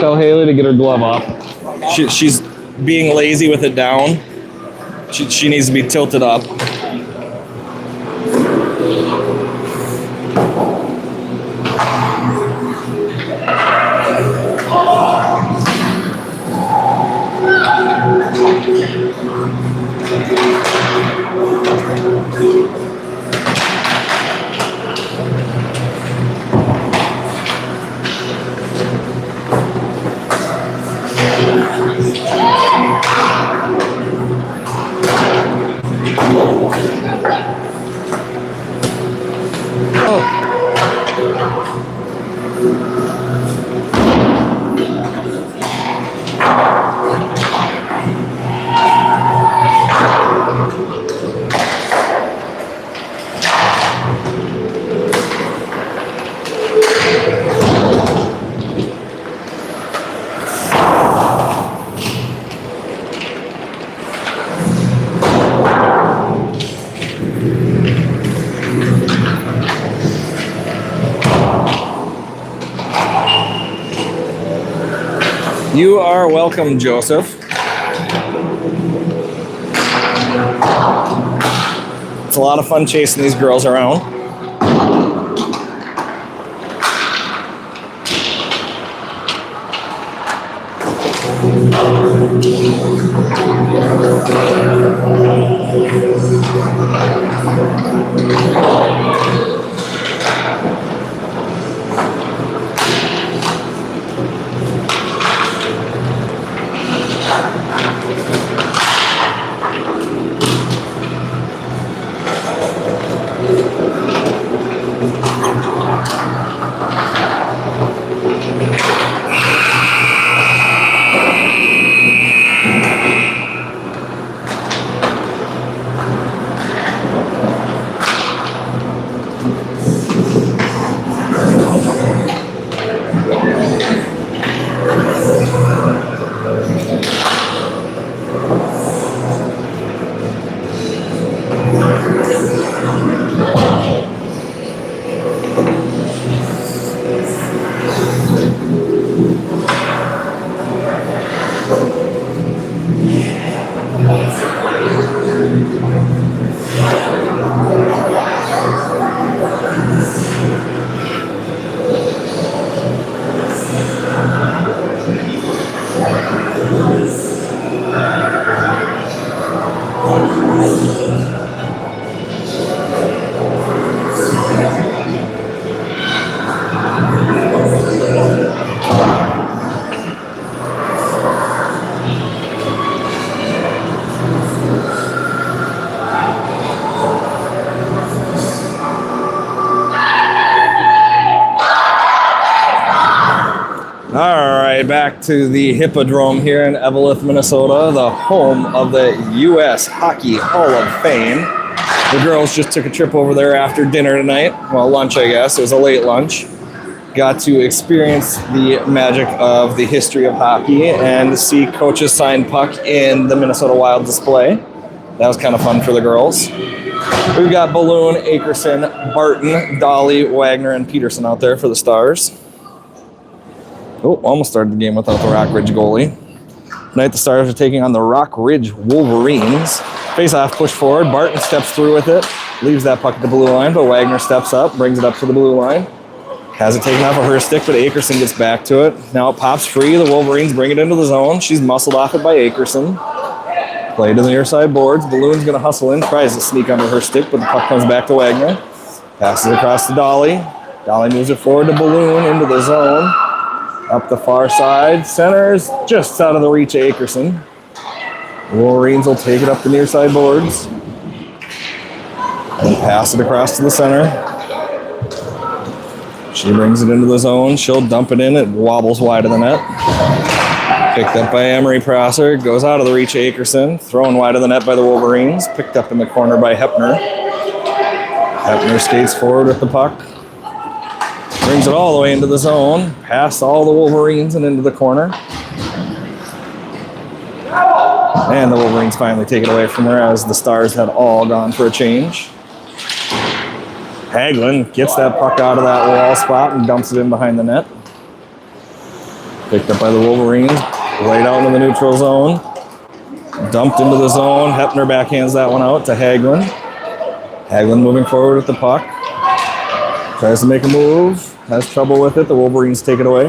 Tell Haley to get her glove off. She's being lazy with it down. She needs to be tilted up. You are welcome, Joseph. It's a lot of fun chasing these girls around. Back to the Hippodrome here in Eveleth, Minnesota, the home of the U.S. Hockey Hall of Fame. The girls just took a trip over there after dinner tonight. Well, lunch, I guess. It was a late lunch. Got to experience the magic of the history of hockey and see coaches sign puck in the Minnesota Wild display. That was kind of fun for the girls. We've got Balloon, Akerson, Barton, Dolly, Wagner, and Peterson out there for the Stars. Oh, almost started the game without the Rock Ridge goalie. Tonight the Stars are taking on the Rock Ridge Wolverines. Face-off push forward. Barton steps through with it. Leaves that puck at the blue line, but Wagner steps up, brings it up to the blue line. Has it taken off of her stick, but Akerson gets back to it. Now it pops free. The Wolverines bring it into the zone. She's muscled off it by Akerson. Play to the near side boards. Balloon's going to hustle in. Tries to sneak under her stick, but the puck comes back to Wagner. Passes across to Dolly. Dolly moves it forward to Balloon into the zone. Up the far side, centers just out of the reach of Akerson. Wolverines will take it up the near side boards and pass it across to the center. She brings it into the zone. She'll dump it in. It wobbles wide of the net. Picked up by Emery Prosser. Goes out of the reach of Akerson. Thrown wide of the net by the Wolverines. Picked up in the corner by Hepner. Hepner skates forward with the puck. Brings it all the way into the zone, past all the Wolverines and into the corner. And the Wolverines finally take it away from her as the Stars had all gone for a change. Hagelin gets that puck out of that wall spot and dumps it in behind the net. Picked up by the Wolverines, right out into the neutral zone. Dumped into the zone. Hepner backhands that one out to Hagelin. Hagelin moving forward with the puck. Tries to make a move. Has trouble with it. The Wolverines take it away.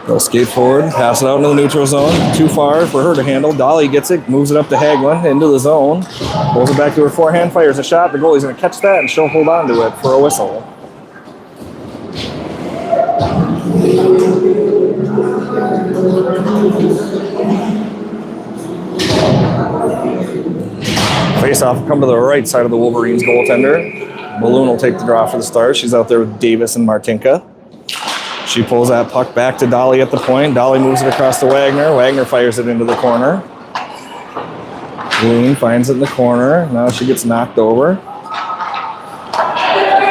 They'll skate forward, pass it out into the neutral zone. Too far for her to handle. Dolly gets it, moves it up to Hagelin into the zone. Pulls it back to her forehand, fires a shot. The goalie's going to catch that and she'll hold on to it for a whistle. Face-off will come to the right side of the Wolverines goaltender. Balloon will take the draw for the Stars. She's out there with Davis and Martinka. She pulls that puck back to Dolly at the point. Dolly moves it across to Wagner. Wagner fires it into the corner. Balloon finds it in the corner. Now she gets knocked over.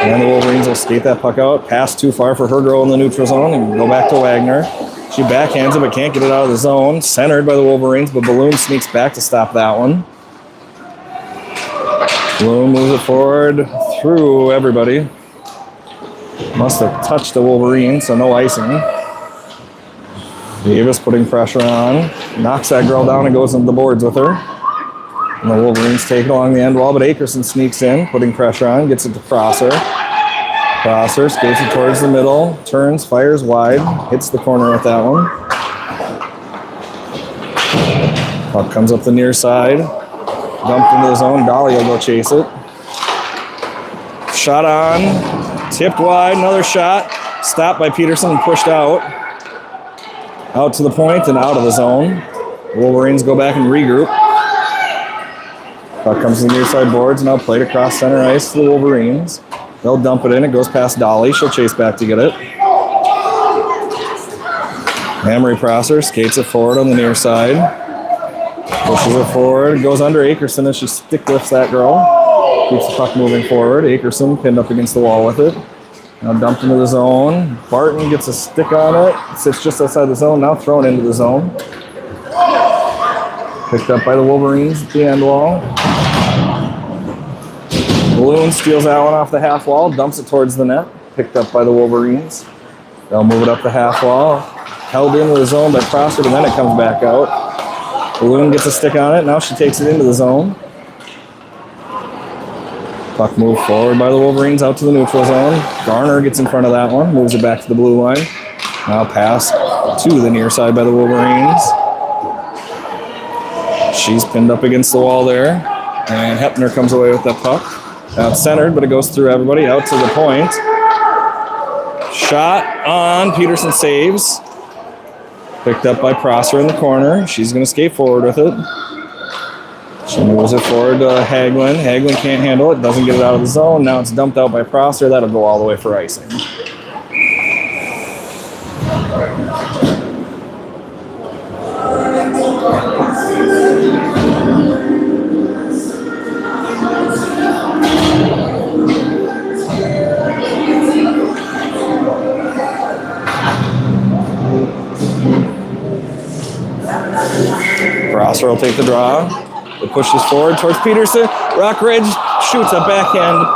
And the Wolverines will skate that puck out. Pass too far for her girl in the neutral zone and go back to Wagner. She backhands it but can't get it out of the zone. Centered by the Wolverines, but Balloon sneaks back to stop that one. Balloon moves it forward through everybody. Must have touched the Wolverine, so no icing. Davis putting pressure on. Knocks that girl down and goes into the boards with her. And the Wolverines take it along the end wall, but Akerson sneaks in, putting pressure on, gets it to Prosser. Prosser skates it towards the middle, turns, fires wide, hits the corner with that one. Puck comes up the near side. Dumped into the zone. Dolly will go chase it. Shot on. Tipped wide. Another shot. Stopped by Peterson and pushed out. Out to the point and out of the zone. Wolverines go back and regroup. Puck comes to the near side boards. Now played across center ice to the Wolverines. They'll dump it in. It goes past Dolly. She'll chase back to get it. Amory Prosser skates it forward on the near side. Pushes it forward, goes under Akerson as she stick lifts that girl. Keeps the puck moving forward. Akerson pinned up against the wall with it. Now dumped into the zone. Barton gets a stick on it. Sits just outside the zone, now thrown into the zone. Picked up by the Wolverines at the end wall. Balloon steals that one off the half wall, dumps it towards the net. Picked up by the Wolverines. They'll move it up the half wall. Held into the zone by Prosser, but then it comes back out. Balloon gets a stick on it. Now she takes it into the zone. Puck moved forward by the Wolverines out to the neutral zone. Garner gets in front of that one. Moves it back to the blue line. Now pass to the near side by the Wolverines. She's pinned up against the wall there. And Hepner comes away with that puck. Now it's centered, but it goes through everybody out to the point. Shot on. Peterson saves. Picked up by Prosser in the corner. She's going to skate forward with it. She moves it forward to Hagelin. Hagelin can't handle it. Doesn't get it out of the zone. Now it's dumped out by Prosser. That'll go all the way for icing. Prosser will take the draw. It pushes forward towards Peterson. Rockridge shoots a backhand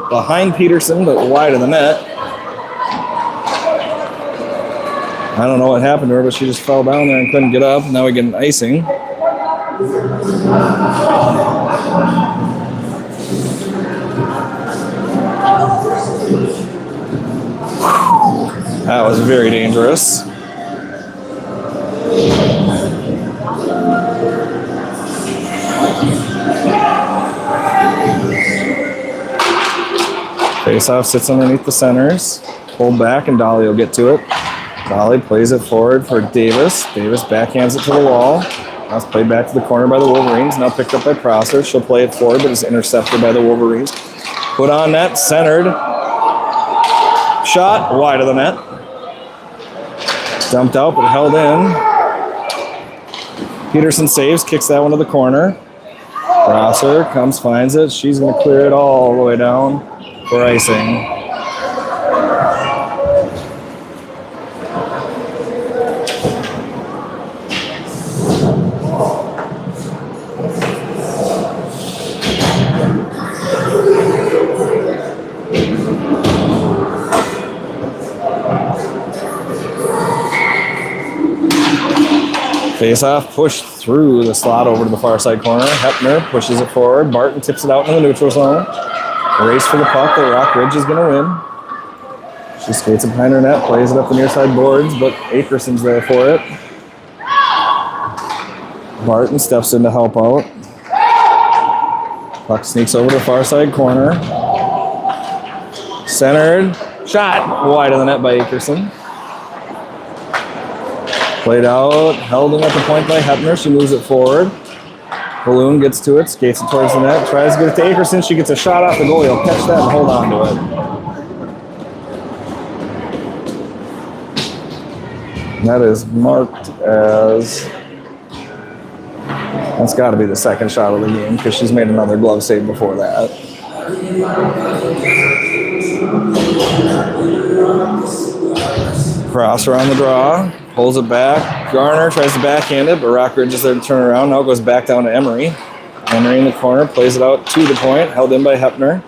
behind Peterson, but wide of the net. I don't know what happened to her, but she just fell down there and couldn't get up. Now we get an icing. That was very dangerous. Faceoff sits underneath the centers. Pulled back and Dolly will get to it. Dolly plays it forward for Davis. Davis backhands it to the wall. Now it's played back to the corner by the Wolverines. Now picked up by Prosser. She'll play it forward, but is intercepted by the Wolverines. Put on net, centered. Shot wide of the net. Dumped out, but held in. Peterson saves, kicks that one to the corner. Prosser comes, finds it. She's going to clear it all the way down for icing. Face-off, push through the slot over to the far side corner. Hepner pushes it forward. Barton tips it out in the neutral zone. Race for the puck that Rockridge is going to win. She skates it behind her net, plays it up the near side boards, but Akerson's there for it. Barton steps in to help out. Puck sneaks over to the far side corner. Centered. Shot wide of the net by Akerson. Played out. Held in at the point by Hepner. She moves it forward. Balloon gets to it. Skates it towards the net. Tries to get it to Akerson. She gets a shot off the goal. He'll catch that and hold on to it. That is marked as... That's got to be the second shot of the game because she's made another glove save before that. Crosser on the draw, pulls it back. Garner tries to backhand it, but Rockridge is there to turn around. Now goes back down to Emery. Emery in the corner, plays it out to the point, held in by Hepner.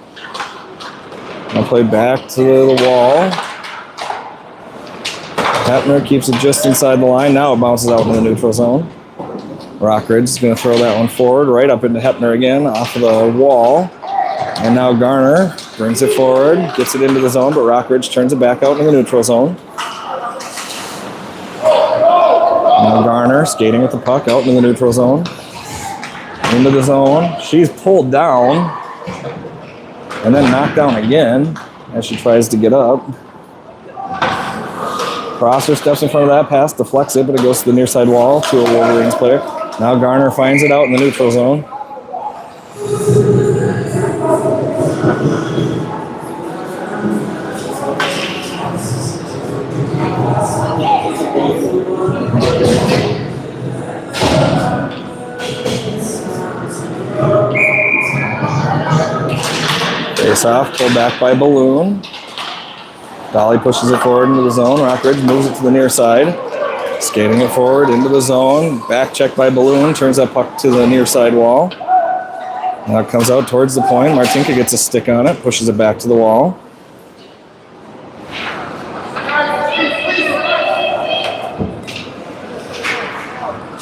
Now played back to the wall. Hepner keeps it just inside the line. Now it bounces out in the neutral zone. Rockridge is going to throw that one forward, right up into Hepner again, off of the wall. And now Garner brings it forward, gets it into the zone, but Rockridge turns it back out in the neutral zone. Now Garner skating with the puck out in the neutral zone. Into the zone. She's pulled down and then knocked down again as she tries to get up. Crosser steps in front of that pass, deflects it, but it goes to the near side wall to a Wolverines player. Now Garner finds it out in the neutral zone. Face off, pulled back by Balloon. Dolly pushes it forward into the zone. Rockridge moves it to the near side. Skating it forward into the zone. Back check by Balloon. Turns that puck to the near side wall. Now it comes out towards the point. Martinka gets a stick on it. Pushes it back to the wall.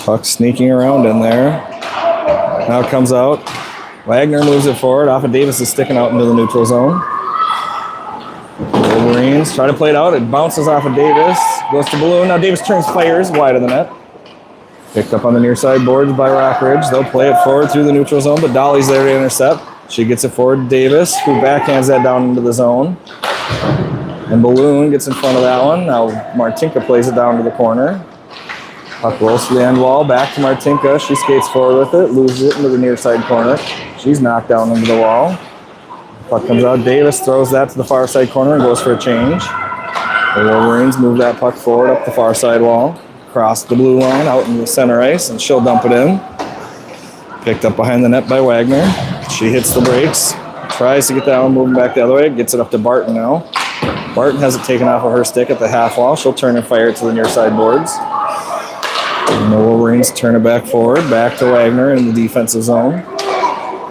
Puck sneaking around in there. Now it comes out. Wagner moves it forward. Off of Davis is sticking out into the neutral zone. Wolverines try to play it out. It bounces off of Davis. Goes to Balloon. Now Davis turns, fires wide of the net. Picked up on the near side boards by Rockridge. They'll play it forward through the neutral zone, but Dolly's there to intercept. She gets it forward to Davis, who backhands that down into the zone. And Balloon gets in front of that one. Now Martinka plays it down to the corner. Puck rolls to the end wall. Back to Martinka. She skates forward with it. Loses it into the near side corner. She's knocked down into the wall. Puck comes out. Davis throws that to the far side corner and goes for a change. The Wolverines move that puck forward up the far side wall. Across the blue line out into the center ice, and she'll dump it in. Picked up behind the net by Wagner. She hits the brakes. Tries to get that one moving back the other way. Gets it up to Barton now. Barton has it taken off of her stick at the half wall. She'll turn and fire it to the near side boards. And the Wolverines turn it back forward. Back to Wagner in the defensive zone.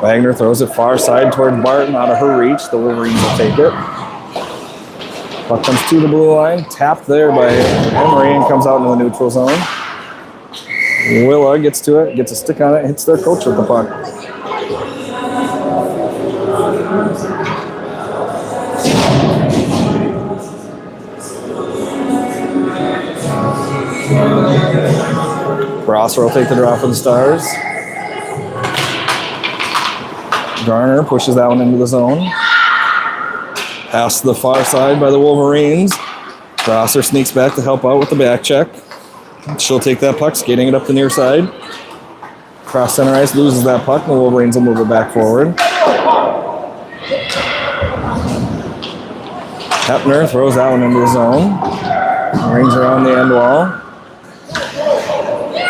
Wagner throws it far side towards Barton, out of her reach. The Wolverines will take it. Puck comes to the blue line, tapped there by Emery and comes out into the neutral zone. Willa gets to it, gets a stick on it, hits their coach with the puck. Brosser will take the draw for the Stars. Garner pushes that one into the zone. Pass to the far side by the Wolverines. Brosser sneaks back to help out with the back check. She'll take that puck, skating it up the near side. Cross center ice, loses that puck, and the Wolverines will move it back forward. Hepner throws that one into the zone. Rings around the end wall.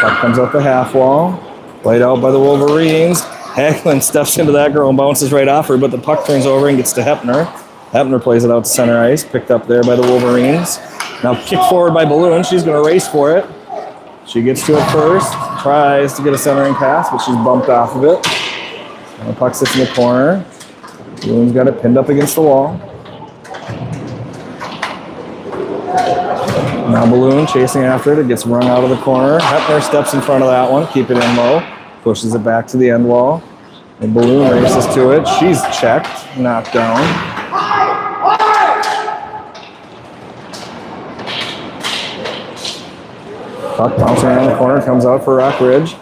Puck comes up the half wall. Played out by the Wolverines. Hagelin steps into that girl and bounces right off her, but the puck turns over and gets to Hepner. Hepner plays it out to center ice, picked up there by the Wolverines. Now kicked forward by Balloon. She's going to race for it. She gets to it first, tries to get a centering pass, but she's bumped off of it. And the puck sits in the corner. Balloon's got it pinned up against the wall. Now Balloon chasing after it. It gets rung out of the corner. Hepner steps in front of that one. Keep it in low. Pushes it back to the end wall. And Balloon races to it. She's checked. Knocked down. Puck bouncing around the corner. Comes out for Rock Ridge.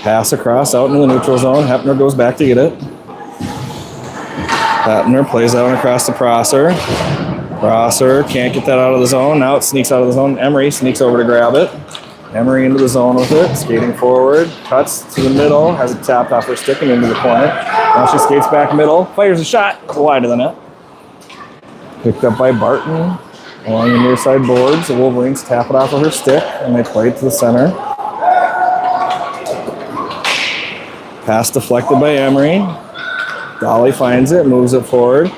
Pass across out into the neutral zone. Hepner goes back to get it. Hepner plays that one across to Prosser. Prosser can't get that out of the zone. Now it sneaks out of the zone. Emery sneaks over to grab it. Emery into the zone with it. Skating forward. Cuts to the middle. Has it tapped off her stick and into the corner. Now she skates back middle. Fires a shot. Wide of the net. Picked up by Barton. Along the near side boards. The Wolverines tap it off of her stick. And they play it to the center. Pass deflected by Emery. Dolly finds it, moves it forward.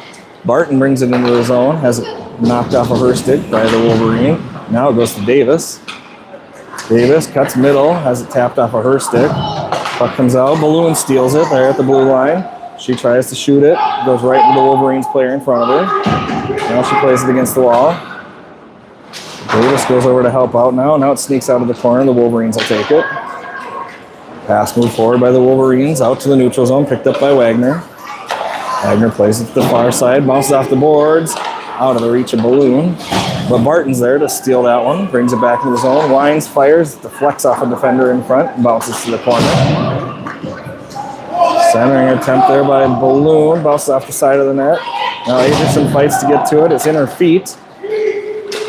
Barton brings it into the zone, has it knocked off of her stick by the Wolverine. Now it goes to Davis. Davis cuts middle, has it tapped off of her stick. Puck comes out, Balloon steals it there at the blue line. She tries to shoot it, goes right into the Wolverines player in front of her. Now she plays it against the wall. Davis goes over to help out now. Now it sneaks out of the corner, the Wolverines will take it. Pass moved forward by the Wolverines, out to the neutral zone, picked up by Wagner. Wagner plays it to the far side, bounces off the boards, out of the reach of Balloon. But Barton's there to steal that one, brings it back into the zone, winds, fires, deflects off a defender in front, and bounces to the corner. Centering attempt there by Balloon, bounces off the side of the net. Now Anderson fights to get to it, it's in her feet.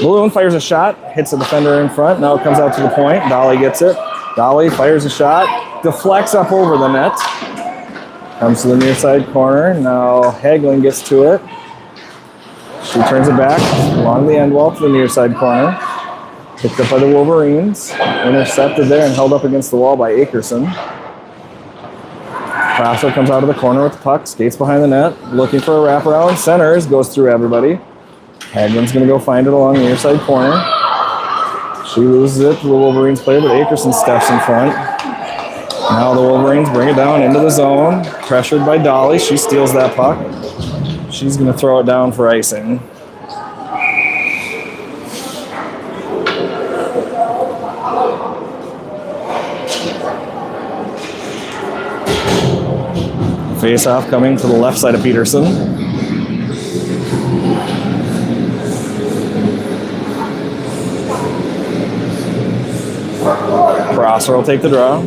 Balloon fires a shot, hits the defender in front, now it comes out to the point, Dolly gets it. Dolly fires a shot, deflects up over the net. Comes to the near side corner. Now Hagelin gets to it. She turns it back along the end wall to the near side corner. Picked up by the Wolverines. Intercepted there and held up against the wall by Akerson. Prosser comes out of the corner with the puck. Skates behind the net. Looking for a wraparound. Centers. Goes through everybody. Hagelin's going to go find it along the near side corner. She loses it to the Wolverines player, but Akerson steps in front. Now the Wolverines bring it down into the zone. Pressured by Dolly. She steals that puck. She's going to throw it down for icing. Face-off coming to the left side of Peterson. Prosser will take the draw.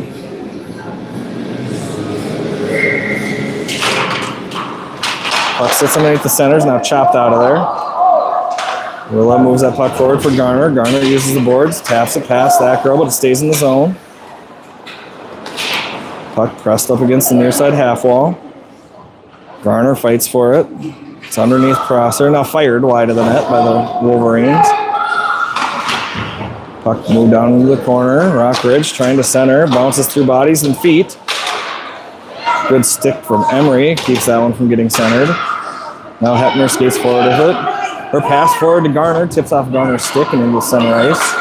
Puck sits underneath the centers, now chopped out of there. Willa moves that puck forward for Garner. Garner uses the boards, taps it past that girl, but it stays in the zone. Puck pressed up against the near side half wall. Garner fights for it. It's underneath Prosser, now fired wide of the net by the Wolverines. Puck moved down into the corner. Rock Ridge trying to center, bounces through bodies and feet. Good stick from Emery, keeps that one from getting centered. Now Hepner skates forward with it. Her pass forward to Garner, tips off Garner's stick and into center ice.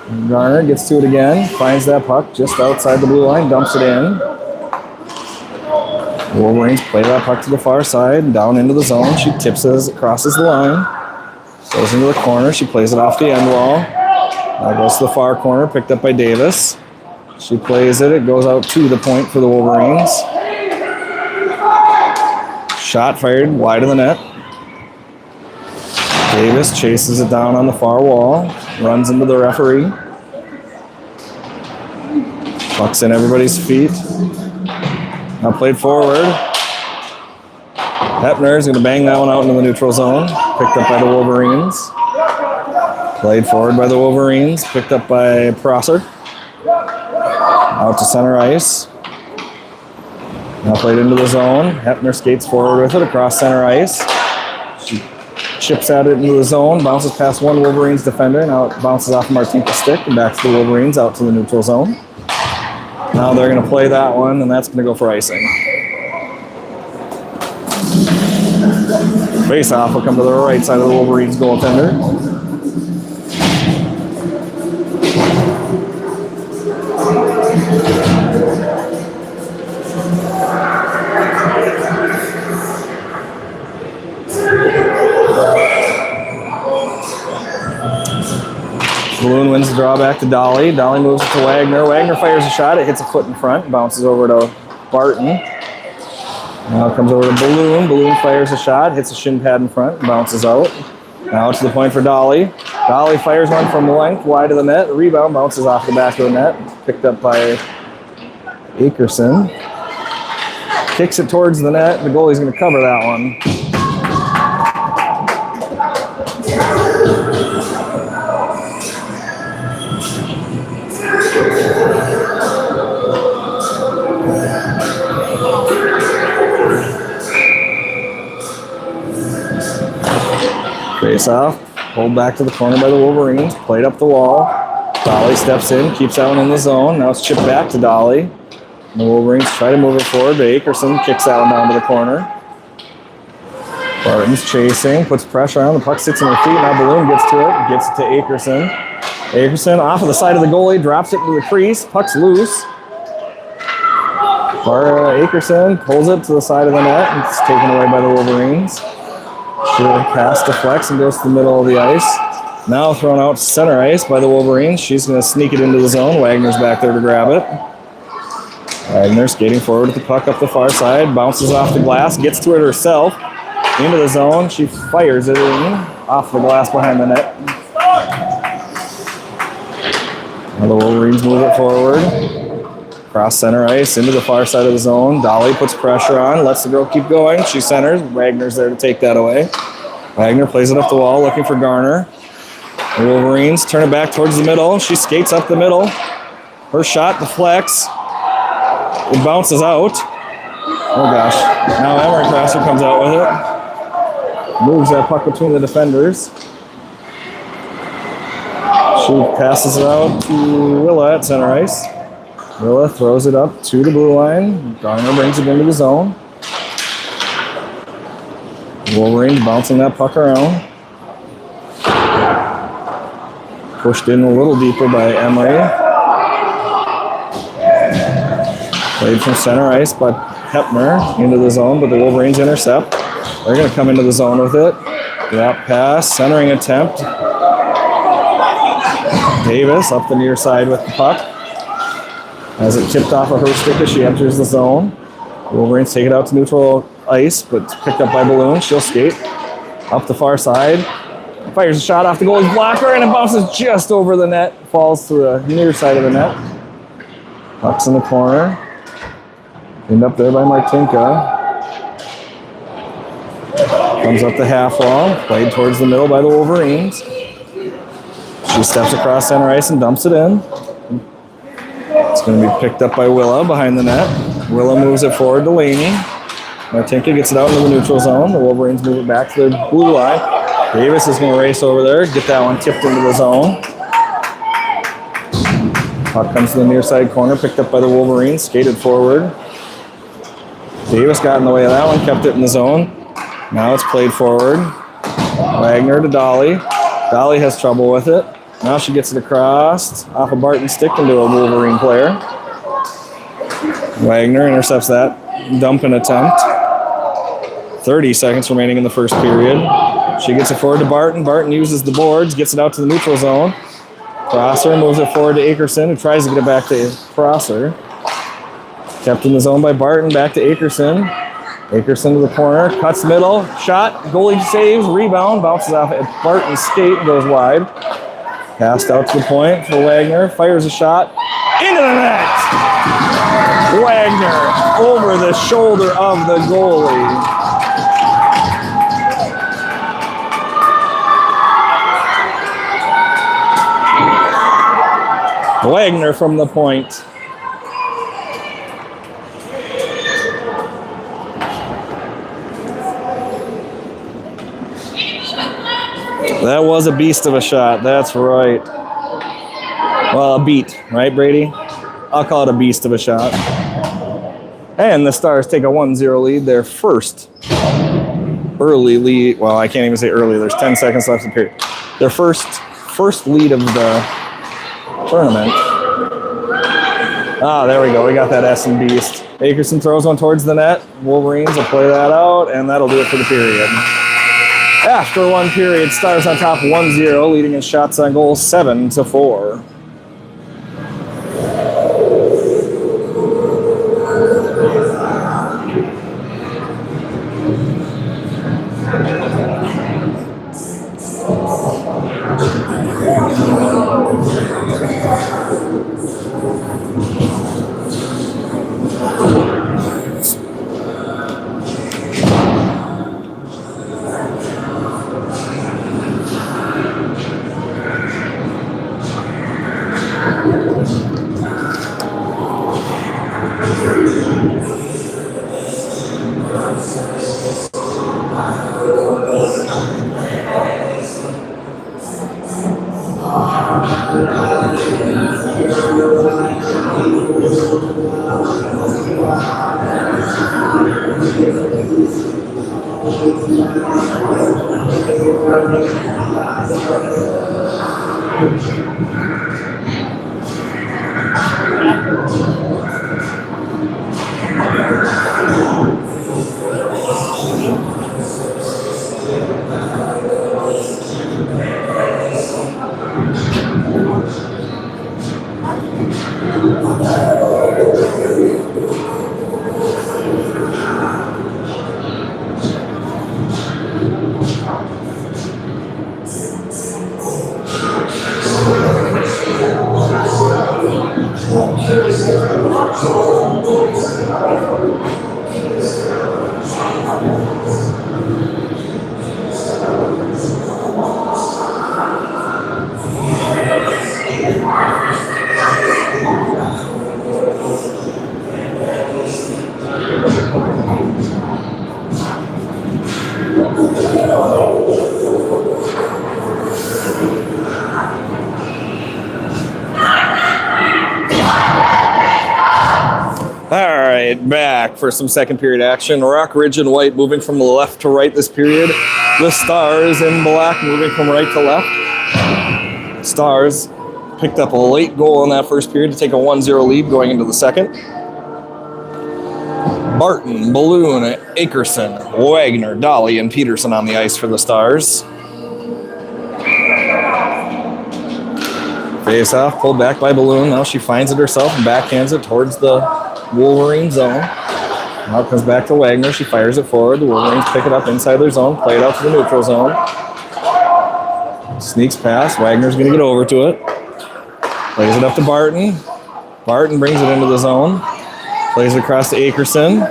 And Garner gets to it again, finds that puck just outside the blue line, dumps it in. Wolverines play that puck to the far side, down into the zone. She tips it as it crosses the line. Goes into the corner, she plays it off the end wall. Now goes to the far corner, picked up by Davis. She plays it, it goes out to the point for the Wolverines. Shot fired wide of the net. Davis chases it down on the far wall, runs into the referee. Puck's in everybody's feet. Now played forward. Hepner is going to bang that one out into the neutral zone. Picked up by the Wolverines. Played forward by the Wolverines. Picked up by Prosser. Out to center ice. Now played into the zone. Hepner skates forward with it across center ice. She chips at it into the zone, bounces past one Wolverines defender. Now it bounces off Martinka's stick and back to the Wolverines out to the neutral zone. Now they're going to play that one, and that's going to go for icing. Face-off will come to the right side of the Wolverines goaltender. Balloon wins the draw back to Dolly. Dolly moves it to Wagner. Wagner fires a shot. It hits a foot in front. Bounces over to Barton. Now it comes over to Balloon. Balloon fires a shot. Hits a shin pad in front. Bounces out. Now to the point for Dolly. Dolly fires one from the length wide of the net. The rebound bounces off the back of the net. Picked up by Akerson. Kicks it towards the net. The goalie's going to cover that one. Face off, pulled back to the corner by the Wolverines, played up the wall. Dolly steps in, keeps that one in the zone. Now it's chipped back to Dolly. And the Wolverines try to move it forward, but Akerson kicks that one down to the corner. Barton's chasing, puts pressure on, the puck sits in her feet. Now Balloon gets to it, gets it to Akerson. Akerson off of the side of the goalie, drops it to the crease, puck's loose. Akerson pulls it to the side of the net, and it's taken away by the Wolverines. She'll pass deflects and goes to the middle of the ice. Now thrown out to center ice by the Wolverines. She's going to sneak it into the zone. Wagner's back there to grab it. Wagner skating forward with the puck up the far side. Bounces off the glass. Gets to it herself. Into the zone. She fires it in off the glass behind the net. Now the Wolverines move it forward. Cross center ice into the far side of the zone. Dolly puts pressure on, lets the girl keep going. She centers. Wagner's there to take that away. Wagner plays it up the wall, looking for Garner. The Wolverines turn it back towards the middle. She skates up the middle. Her shot deflects. It bounces out. Oh gosh. Now Emery Crosser comes out with it. Moves that puck between the defenders. She passes it out to Willa at center ice. Willa throws it up to the blue line. Garner brings it into the zone. Wolverines bouncing that puck around. Pushed in a little deeper by Emery. Played from center ice by Hepner into the zone, but the Wolverines intercept. They're going to come into the zone with it. Drop pass, centering attempt. Davis up the near side with the puck. As it tipped off of her stick as she enters the zone. Wolverines take it out to neutral ice, but it's picked up by Balloon. She'll skate up the far side. Fires a shot off the goalie's blocker, and it bounces just over the net. Falls to the near side of the net. Puck's in the corner. Pinned up there by Martinka. Comes up the half wall. Played towards the middle by the Wolverines. She steps across center ice and dumps it in. It's going to be picked up by Willa behind the net. Willa moves it forward to Laney. Martinka gets it out into the neutral zone. The Wolverines move it back to the blue line. Davis is going to race over there, get that one tipped into the zone. Puck comes to the near side corner, picked up by the Wolverines, skated forward. Davis got in the way of that one, kept it in the zone. Now it's played forward. Wagner to Dolly. Dolly has trouble with it. Now she gets it across off a Barton stick into a Wolverine player. Wagner intercepts that dumping attempt. 30 seconds remaining in the first period. She gets it forward to Barton. Barton uses the boards, gets it out to the neutral zone. Crosser moves it forward to Akerson, who tries to get it back to Crosser. Kept in the zone by Barton, back to Akerson. Akerson to the corner, cuts middle, shot, goalie saves, rebound, bounces off at Barton's skate, goes wide. Passed out to the point for Wagner, fires a shot, into the net! Wagner over the shoulder of the goalie. Wagner from the point. That was a beast of a shot. That's right. Well, a beat, right, Brady? I'll call it a beast of a shot. And the Stars take a 1-0 lead. Their first early lead. Well, I can't even say early. There's 10 seconds left in the period. Their first lead of the tournament. Ah, there we go. We got that S and beast. Akerson throws one towards the net. Wolverines will play that out, and that'll do it for the period. After one period, Stars on top 1-0, leading in shots on goal 7-4. Back for some second period action. Rock Ridge in white moving from the left to right this period. The Stars in black moving from right to left. Stars picked up a late goal in that first period to take a 1-0 lead going into the second. Barton, Balloon, Akerson, Wagner, Dolly, and Peterson on the ice for the Stars. Face off, pulled back by Balloon. Now she finds it herself and backhands it towards the Wolverine zone. Now it comes back to Wagner. She fires it forward. The Wolverines pick it up inside their zone, play it out to the neutral zone. Sneaks past. Wagner's going to get over to it. Plays it up to Barton. Barton brings it into the zone. Plays it across to Akerson.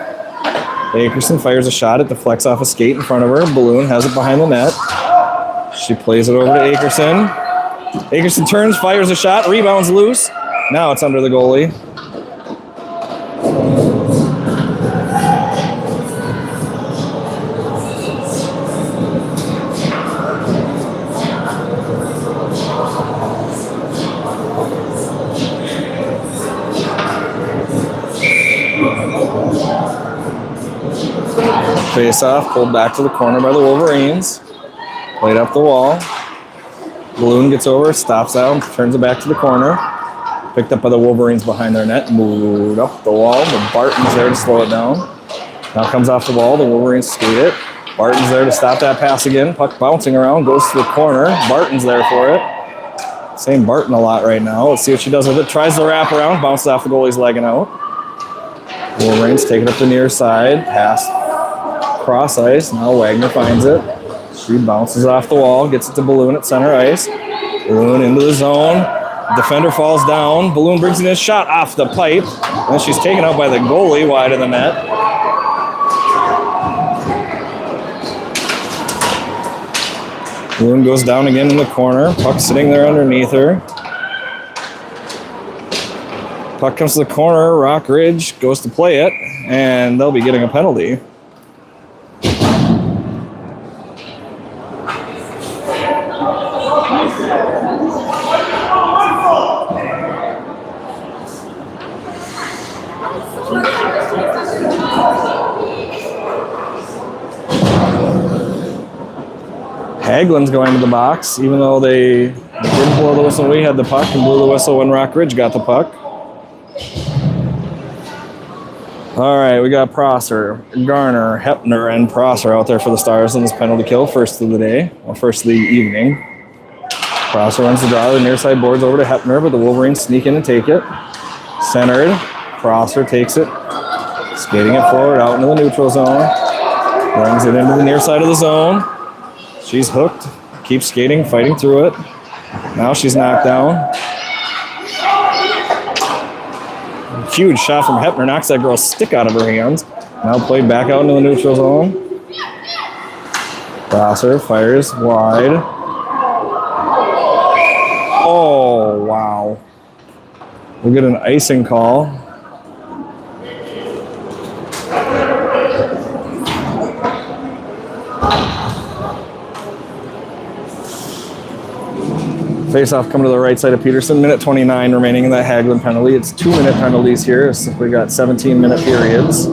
Akerson fires a shot. It deflects off a skate in front of her. Balloon has it behind the net. She plays it over to Akerson. Akerson turns, fires a shot, rebounds loose. Now it's under the goalie. Face off, pulled back to the corner by the Wolverines. Played up the wall. Balloon gets over, stops out, turns it back to the corner. Picked up by the Wolverines behind their net, moved up the wall, but Barton's there to slow it down. Now comes off the wall, the Wolverines skate it. Barton's there to stop that pass again. Puck bouncing around, goes to the corner. Barton's there for it. Saying Barton a lot right now. Let's see what she does with it. Tries to wrap around, bounces off the goalie's leg and out. Wolverines take it up the near side, pass cross ice. Now Wagner finds it. She bounces off the wall, gets it to Balloon at center ice. Balloon into the zone. Defender falls down. Balloon brings in his shot off the pipe. And then she's taken out by the goalie wide of the net. Balloon goes down again in the corner. Puck sitting there underneath her. Puck comes to the corner. Rock Ridge goes to play it. And they'll be getting a penalty. Hagelin's going to the box, even though they didn't blow the whistle when we had the puck and blew the whistle when Rock Ridge got the puck. All right, we got Prosser, Garner, Hepner, and Prosser out there for the Stars in this penalty kill. First of the day, or first of the evening. Prosser runs the draw. The near side boards over to Hepner, but the Wolverines sneak in and take it. Centered. Prosser takes it. Skating it forward out into the neutral zone. Brings it into the near side of the zone. She's hooked. Keeps skating, fighting through it. Now she's knocked down. Huge shot from Hepner. Knocks that girl's stick out of her hands. Now played back out into the neutral zone. Prosser fires wide. Oh, wow. We'll get an icing call. Face-off coming to the right side of Peterson. Minute 29 remaining in that Hagelin penalty. It's 2-minute penalties here. So we got 17-minute periods.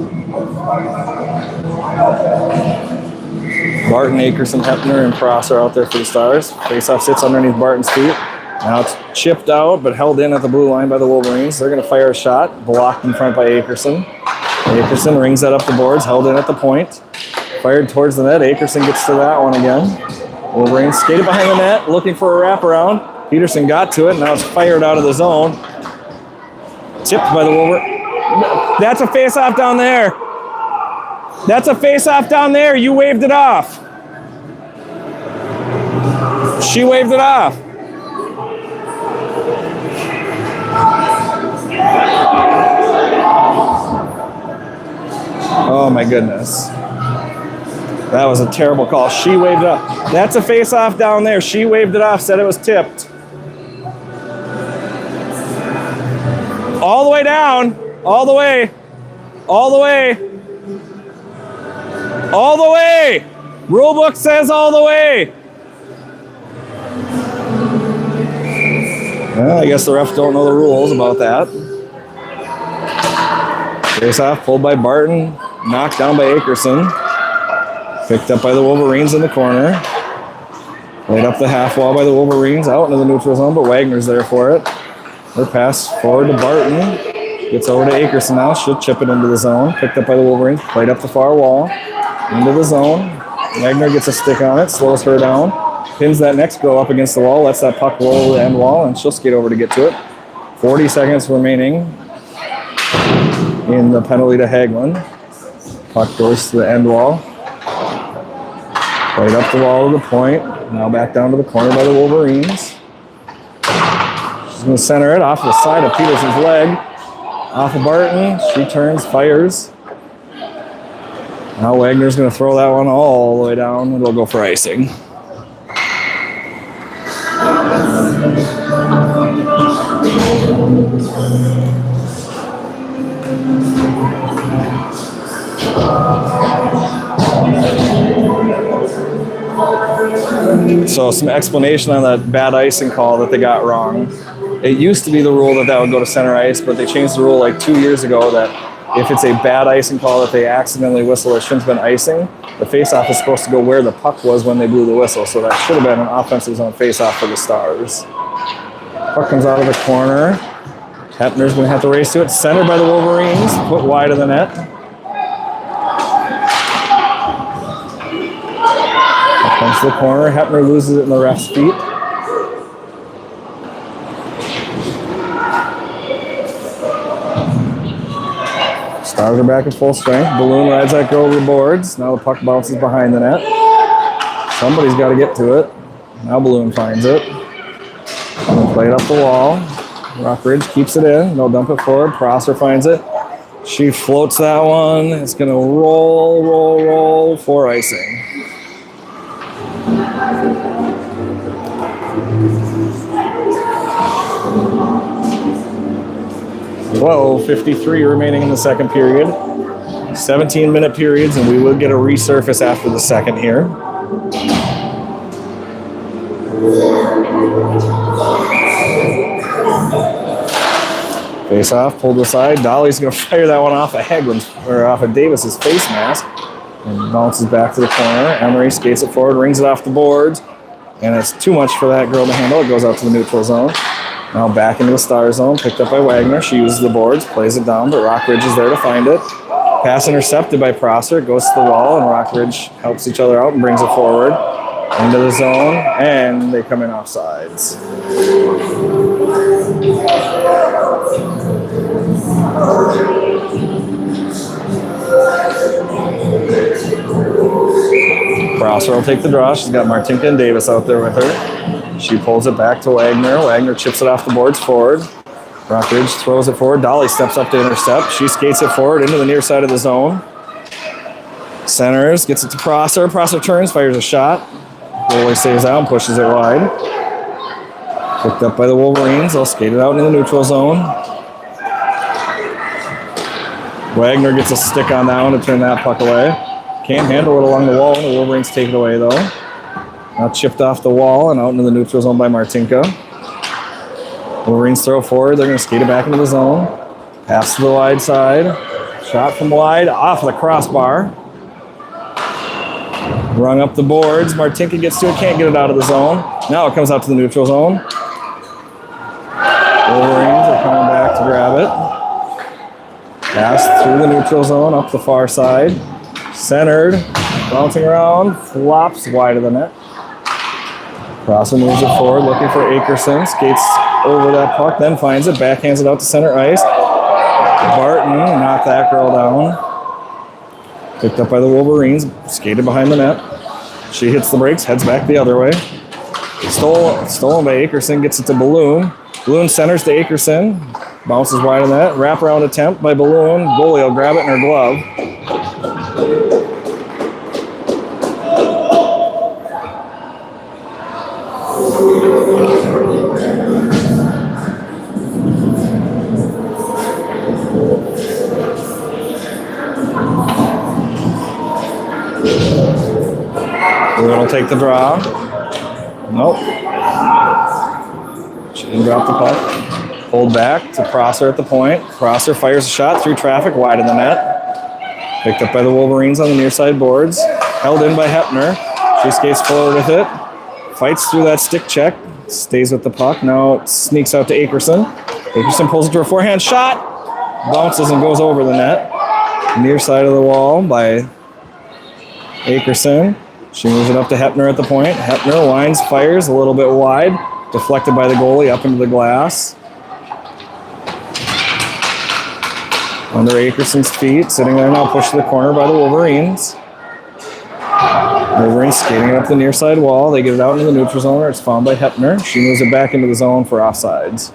Barton, Akerson, Hepner, and Prosser out there for the Stars. Face-off sits underneath Barton's feet. Now it's chipped out, but held in at the blue line by the Wolverines. They're going to fire a shot. Blocked in front by Akerson. Akerson rings that up the boards, held in at the point. Fired towards the net. Akerson gets to that one again. Wolverines skated behind the net, looking for a wraparound. Peterson got to it. Now it's fired out of the zone. Tipped by the Wolverines. That's a face-off down there. That's a face-off down there. You waved it off. She waved it off. Oh my goodness. That was a terrible call. She waved it off. That's a face-off down there. She waved it off, said it was tipped. All the way down. All the way. All the way. All the way. Rulebook says all the way. Well, I guess the refs don't know the rules about that. Face-off pulled by Barton. Knocked down by Akerson. Picked up by the Wolverines in the corner. Laid up the half wall by the Wolverines out into the neutral zone, but Wagner's there for it. Her pass forward to Barton. Gets over to Akerson now. She'll chip it into the zone. Picked up by the Wolverines. Played up the far wall. Into the zone. Wagner gets a stick on it. Slows her down. Pins that next girl up against the wall. Lets that puck roll to the end wall, and she'll skate over to get to it. 40 seconds remaining in the penalty to Hagelin. Puck goes to the end wall. Played up the wall to the point. Now back down to the corner by the Wolverines. She's going to center it off the side of Peterson's leg. Off of Barton. She turns, fires. Now Wagner's going to throw that one all the way down, and it'll go for icing. So some explanation on that bad icing call that they got wrong. It used to be the rule that would go to center ice, but they changed the rule like 2 years ago that if it's a bad icing call that they accidentally whistle, it shouldn't have been icing. The face-off is supposed to go where the puck was when they blew the whistle, so that should have been an offensive zone face-off for the Stars. Puck comes out of the corner. Hepner's going to have to race to it. Centered by the Wolverines. Put wide of the net. Comes to the corner. Hepner loses it in the ref's feet. Stars are back at full strength. Balloon rides that girl over the boards. Now the puck bounces behind the net. Somebody's got to get to it. Now Balloon finds it. Play it up the wall. Rockridge keeps it in. They'll dump it forward. Prosser finds it. She floats that one. It's going to roll for icing. 12:53 remaining in the second period. 17-minute periods, and we will get a resurface after the second here. Face off, pulled aside. Dolly's going to fire that one off of Hagelin's, or off of Davis's face mask, and bounces back to the corner. Emery skates it forward, rings it off the boards, and it's too much for that girl to handle. It goes out to the neutral zone. Now back into the star zone, picked up by Wagner. She uses the boards, plays it down, but Rockridge is there to find it. Pass intercepted by Prosser, goes to the wall, and Rockridge helps each other out and brings it forward into the zone, and they come in offsides. Prosser will take the draw. She's got Martinka and Davis out there with her. She pulls it back to Wagner. Wagner chips it off the boards forward. Rockridge throws it forward. Dolly steps up to intercept. She skates it forward into the near side of the zone. Centers, gets it to Prosser. Prosser turns, fires a shot. Goalie saves out and pushes it wide. Picked up by the Wolverines. They'll skate it out into the neutral zone. Wagner gets a stick on that one to turn that puck away. Can't handle it along the wall, and the Wolverines take it away, though. Now chipped off the wall and out into the neutral zone by Martinka. Wolverines throw forward. They're going to skate it back into the zone. Pass to the wide side. Shot from wide, off the crossbar. Rung up the boards. Martinka gets to it, can't get it out of the zone. Now it comes out to the neutral zone. Wolverines are coming back to grab it. Pass through the neutral zone, up the far side. Centered, bouncing around, flops wide of the net. Prosser moves it forward, looking for Akerson. Skates over that puck, then finds it, backhands it out to center ice. Barton knocked that girl down. Picked up by the Wolverines, skated behind the net. She hits the brakes, heads back the other way. Stolen by Akerson, gets it to Balloon. Balloon centers to Akerson, bounces wide of the net. Wraparound attempt by Balloon. Goalie will grab it in her glove. Balloon will take the draw. Nope. She didn't drop the puck. Pulled back to Prosser at the point. Prosser fires a shot through traffic wide of the net. Picked up by the Wolverines on the near side boards. Held in by Hepner. She skates forward with it. Fights through that stick check. Stays with the puck. Now it sneaks out to Akerson. Akerson pulls it to her forehand shot. Bounces and goes over the net. Near side of the wall by Akerson. She moves it up to Hepner at the point. Hepner winds, fires a little bit wide. Deflected by the goalie up into the glass. Under Akerson's feet. Sitting there now, pushed to the corner by the Wolverines. Wolverines skating up the near side wall. They get it out into the neutral zone. It's found by Hepner. She moves it back into the zone for offsides.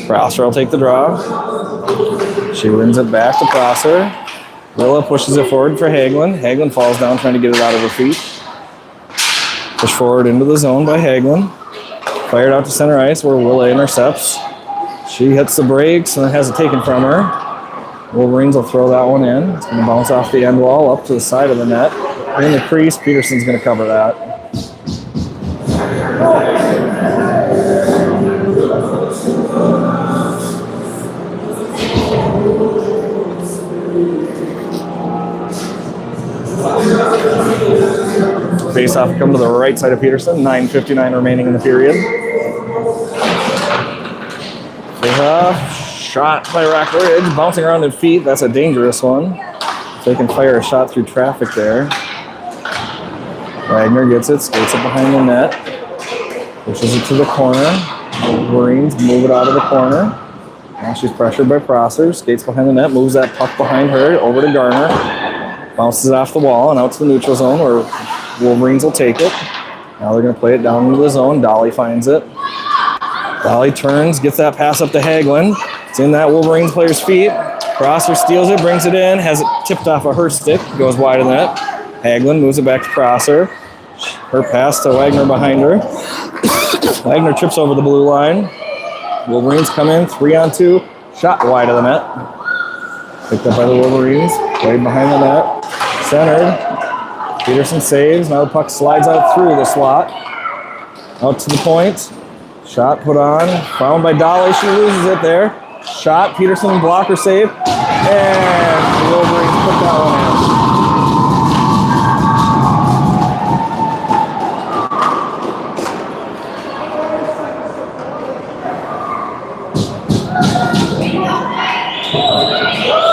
Prosser will take the draw. She wins it back to Prosser. Willa pushes it forward for Hagelin. Hagelin falls down trying to get it out of her feet. Push forward into the zone by Hagelin. Fired out to center ice where Willa intercepts. She hits the brakes and has it taken from her. Wolverines will throw that one in. It's going to bounce off the end wall up to the side of the net. In the crease, Peterson's going to cover that. Face-off come to the right side of Peterson. 9:59 remaining in the period. Face-off. Shot by Rockridge. Bouncing around their feet. That's a dangerous one. If they can fire a shot through traffic there. Wagner gets it. Skates it behind the net. Pushes it to the corner. Wolverines move it out of the corner. Now she's pressured by Prosser. Skates behind the net. Moves that puck behind her. Over to Garner. Bounces it off the wall and out to the neutral zone where Wolverines will take it. Now they're going to play it down into the zone. Dolly finds it. Dolly turns, gets that pass up to Hagelin. It's in that Wolverines player's feet. Prosser steals it, brings it in, has it tipped off of her stick, goes wide of the net. Hagelin moves it back to Prosser. Her pass to Wagner behind her. Wagner trips over the blue line. Wolverines come in, 3-on-2. Shot wide of the net. Picked up by the Wolverines. Played behind the net. Centered. Peterson saves. Now the puck slides out through the slot. Out to the point. Shot put on, found by Dolly. She loses it there. Shot, Peterson blocker save, and the Wolverines put that one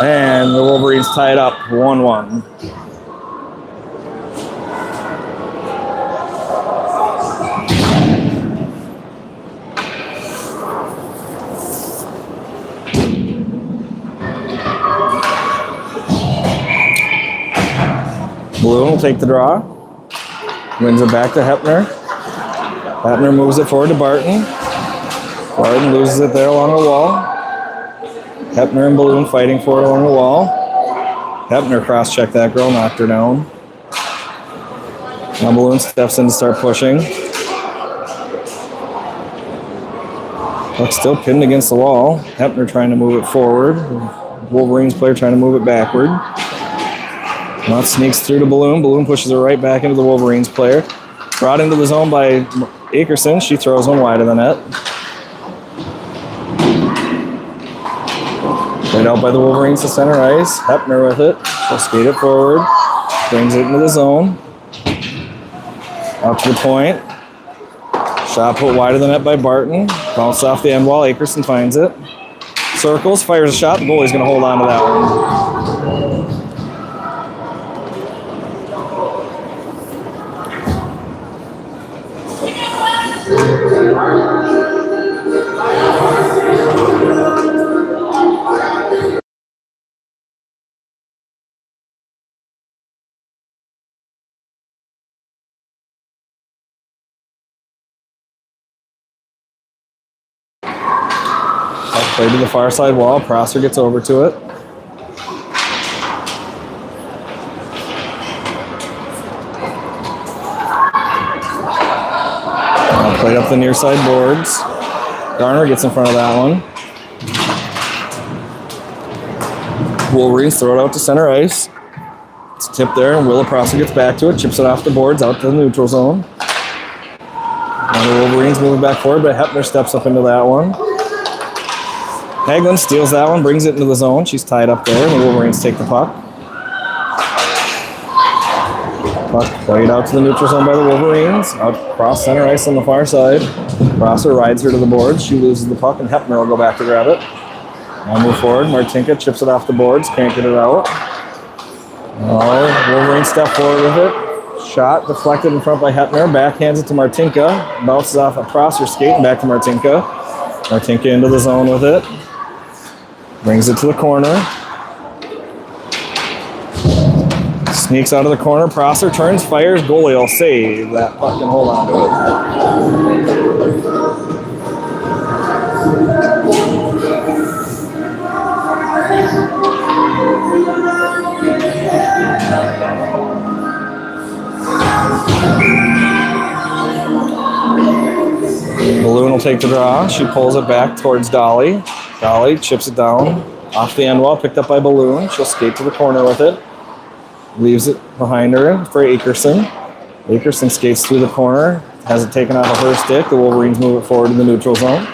in. And the Wolverines tied up 1-1. Balloon will take the draw. Wins it back to Hepner. Hepner moves it forward to Barton. Barton loses it there along the wall. Hepner and Balloon fighting for it along the wall. Hepner cross-checked that girl, knocked her down. Now Balloon steps in to start pushing. Puck still pinned against the wall. Hepner trying to move it forward. Wolverines player trying to move it backward. Now it sneaks through to Balloon. Balloon pushes it right back into the Wolverines player. Brought into the zone by Akerson. She throws one wide of the net. Played out by the Wolverines to center ice. Hepner with it. She'll skate it forward. Brings it into the zone. Up to the point. Shot put wide of the net by Barton. Bounced off the end wall. Akerson finds it. Circles, fires a shot. The goalie's going to hold on to that one. Play to the far side wall. Prosser gets over to it. Now played up the near side boards. Garner gets in front of that one. Wolverines throw it out to center ice. It's a tip there, and Willa Prosser gets back to it, chips it off the boards out to the neutral zone. Now the Wolverines moving back forward, but Hepner steps up into that one. Hagelin steals that one, brings it into the zone. She's tied up there, and the Wolverines take the puck. Puck played out to the neutral zone by the Wolverines. Out across center ice on the far side. Prosser rides her to the boards. She loses the puck, and Hepner will go back to grab it. Now move forward. Martinka chips it off the boards. Can't get it out. Wolverines step forward with it. Shot deflected in front by Hepner. Backhands it to Martinka. Bounces off a Prosser skating back to Martinka. Martinka into the zone with it. Brings it to the corner. Sneaks out of the corner. Prosser turns, fires. Goalie will save that puck and hold on to it. Balloon will take the draw. She pulls it back towards Dolly. Dolly chips it down off the end wall, picked up by Balloon. She'll skate to the corner with it. Leaves it behind her for Akerson. Akerson skates through the corner, has it taken off of her stick. The Wolverines move it forward to the neutral zone.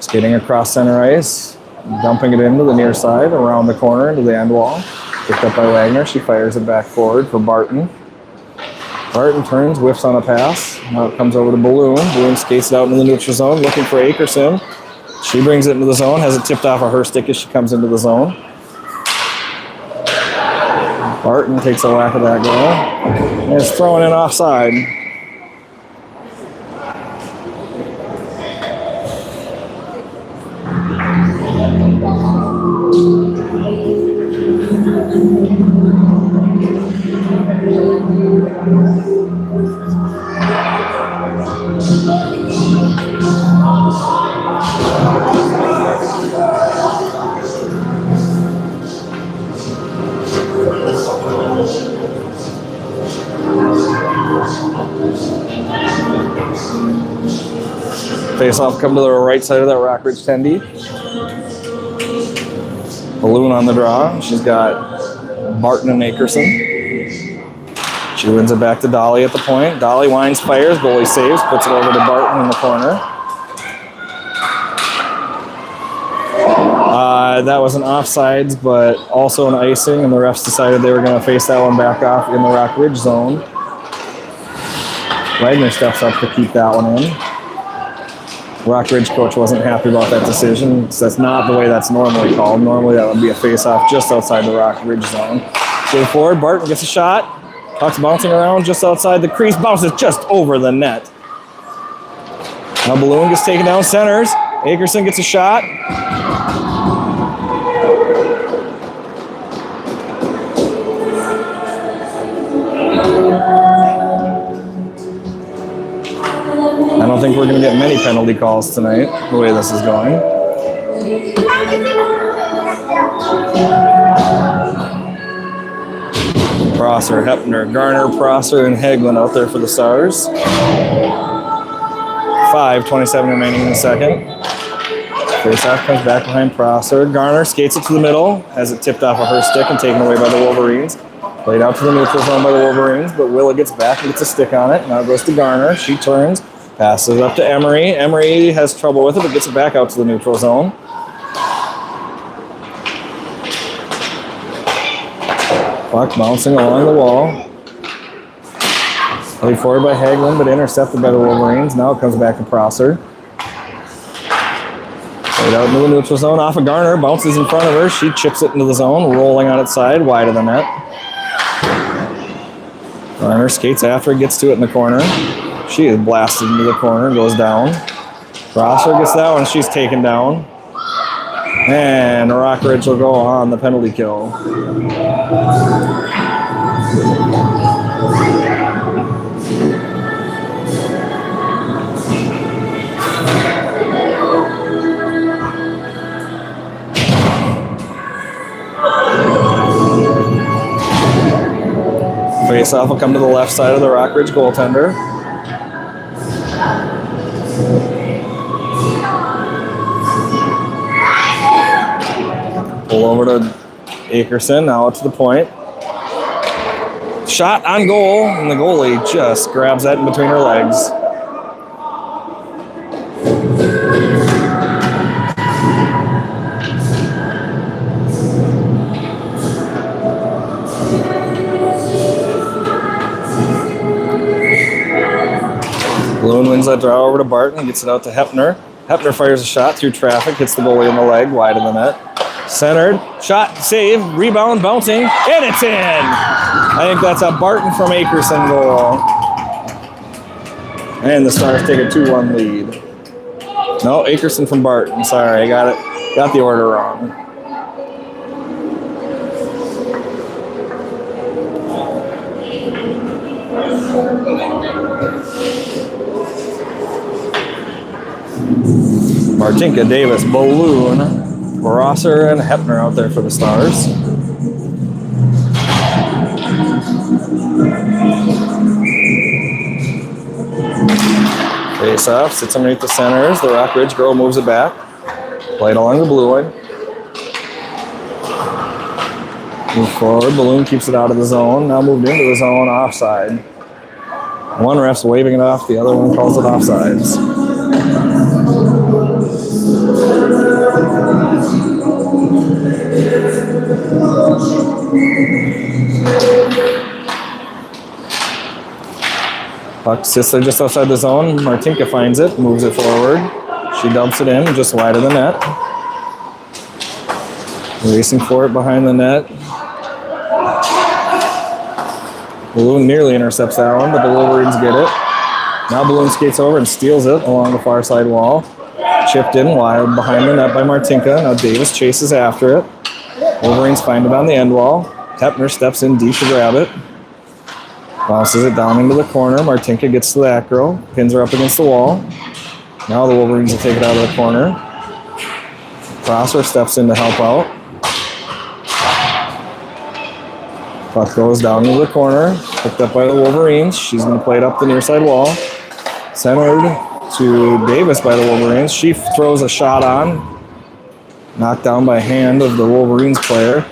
Skating across center ice, dumping it into the near side, around the corner, into the end wall. Picked up by Wagner. She fires it back forward for Barton. Barton turns, whiffs on a pass. Now it comes over to Balloon. Balloon skates it out into the neutral zone, looking for Akerson. She brings it into the zone, has it tipped off of her stick as she comes into the zone. Barton takes a whack at that goal and is thrown in offside. Face-off come to the right side of that Rockridge tendy. Balloon on the draw. She's got Barton and Akerson. She wins it back to Dolly at the point. Dolly winds, fires, goalie saves, puts it over to Barton in the corner. That was an offsides, but also an icing, and the refs decided they were going to face that one back off in the Rock Ridge zone. Wagner steps up to keep that one in. Rock Ridge coach wasn't happy about that decision. That's not the way that's normally called. Normally that would be a face-off just outside the Rock Ridge zone. Go forward, Barton gets a shot. Puck's bouncing around just outside the crease, bounces just over the net. Now Balloon gets taken down, centers. Akerson gets a shot. I don't think we're going to get many penalty calls tonight, the way this is going. Prosser, Hepner, Garner, Prosser, and Hagelin out there for the Stars. 5:27 remaining in the second. Faceoff comes back behind Prosser. Garner skates it to the middle, has it tipped off of her stick and taken away by the Wolverines. Played out to the neutral zone by the Wolverines, but Willa gets back and gets a stick on it. Now it goes to Garner. She turns, passes it up to Emery. Emery has trouble with it, but gets it back out to the neutral zone. Puck bouncing along the wall. Played forward by Hagelin, but intercepted by the Wolverines. Now it comes back to Prosser. Played out into the neutral zone, off of Garner, bounces in front of her. She chips it into the zone, rolling on its side, wide of the net. Garner skates after it, gets to it in the corner. She is blasted into the corner, goes down. Prosser gets that one, she's taken down. And Rock Ridge will go on the penalty kill. Face-off will come to the left side of the Rock Ridge goaltender. Pull over to Akerson, now to the point. Shot on goal, and the goalie just grabs that in between her legs. Balloon wins that draw over to Barton, gets it out to Hepner. Hepner fires a shot through traffic, hits the goalie in the leg, wide of the net. Centered, shot, save, rebound, bouncing, and it's in! I think that's a Barton from Akerson goal. And the Stars take a 2-1 lead. No, Akerson from Barton, sorry, I got the order wrong. Martinka, Davis, Balloon, Prosser, and Hepner out there for the Stars. Face off, sits underneath the centers. The Rock Ridge girl moves it back. Played along the blue line. Move forward, Balloon keeps it out of the zone. Now moved into the zone, offside. One ref's waving it off, the other one calls it offsides. Puck sits there just outside the zone. Martinka finds it, moves it forward. She dumps it in, just wide of the net. Racing for it behind the net. Balloon nearly intercepts that one, but the Wolverines get it. Now Balloon skates over and steals it along the far side wall. Chipped in wide behind the net by Martinka. Now Davis chases after it. Wolverines find it on the end wall. Hepner steps in deep to grab it. Bounces it down into the corner. Martinka gets to that girl. Pins her up against the wall. Now the Wolverines will take it out of the corner. Prosser steps in to help out. Puck goes down into the corner. Picked up by the Wolverines. She's going to play it up the near side wall. Centered to Davis by the Wolverines. She throws a shot on. Knocked down by hand of the Wolverines player.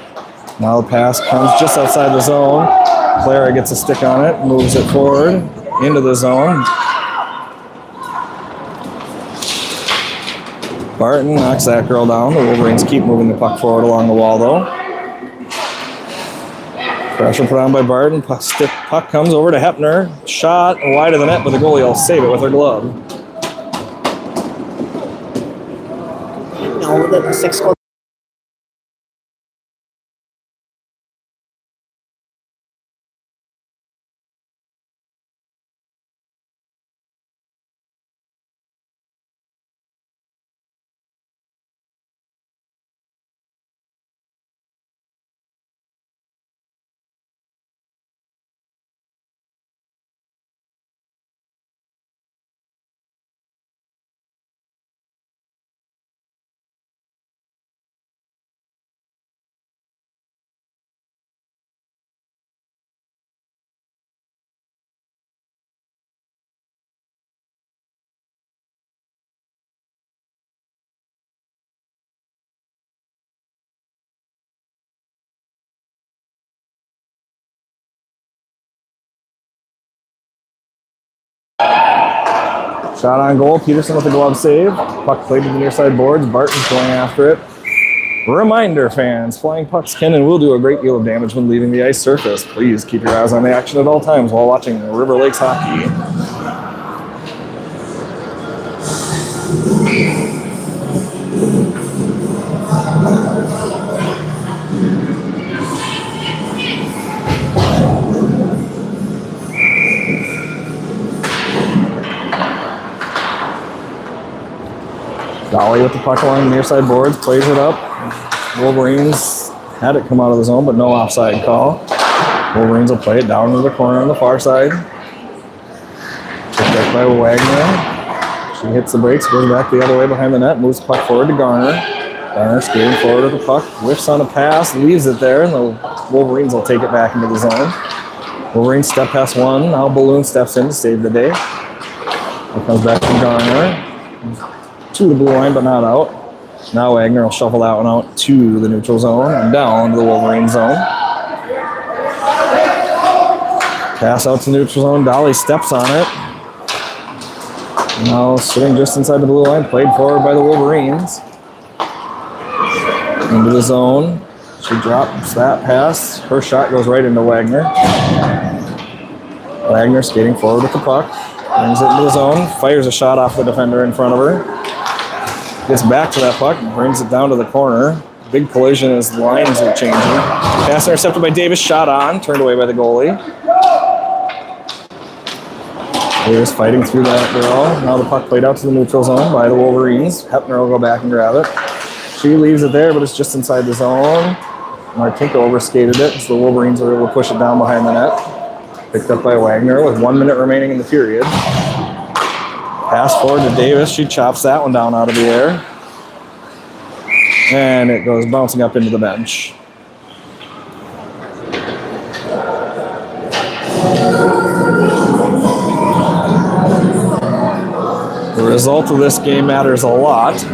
Now the pass comes just outside the zone. Clara gets a stick on it, moves it forward into the zone. Barton knocks that girl down. The Wolverines keep moving the puck forward along the wall, though. Pressure put on by Barton. Puck comes over to Hepner. Shot wide of the net, but the goalie will save it with her glove. No, the 6 goal. Shot on goal. Peterson with the glove save. Puck played to the near side boards. Barton's going after it. Reminder, fans, flying pucks can and will do a great deal of damage when leaving the ice surface. Please keep your eyes on the action at all times while watching River Lakes hockey. Dolly with the puck along the near side boards, plays it up. Wolverines had it come out of the zone, but no offside call. Wolverines will play it down to the corner on the far side. Picked up by Wagner. She hits the brakes, goes back the other way behind the net, moves the puck forward to Garner. Garner skating forward to the puck, whiffs on a pass, leaves it there, and the Wolverines will take it back into the zone. Wolverines step past one. Now Balloon steps in to save the day. It comes back to Garner. To the blue line, but not out. Now Wagner will shuffle that one out to the neutral zone and down to the Wolverine zone. Pass out to neutral zone. Dolly steps on it. Now sitting just inside the blue line, played forward by the Wolverines. Into the zone. She drops that pass. Her shot goes right into Wagner. Wagner skating forward with the puck. Brings it into the zone. Fires a shot off the defender in front of her. Gets back to that puck, brings it down to the corner. Big collision as lines are changing. Pass intercepted by Davis, shot on, turned away by the goalie. Davis fighting through that girl. Now the puck played out to the neutral zone by the Wolverines. Hepner will go back and grab it. She leaves it there, but it's just inside the zone. Martinko overskated it, so the Wolverines were able to push it down behind the net. Picked up by Wagner with 1 minute remaining in the period. Pass forward to Davis. She chops that one down out of the air. And it goes bouncing up into the bench. The result of this game matters a lot.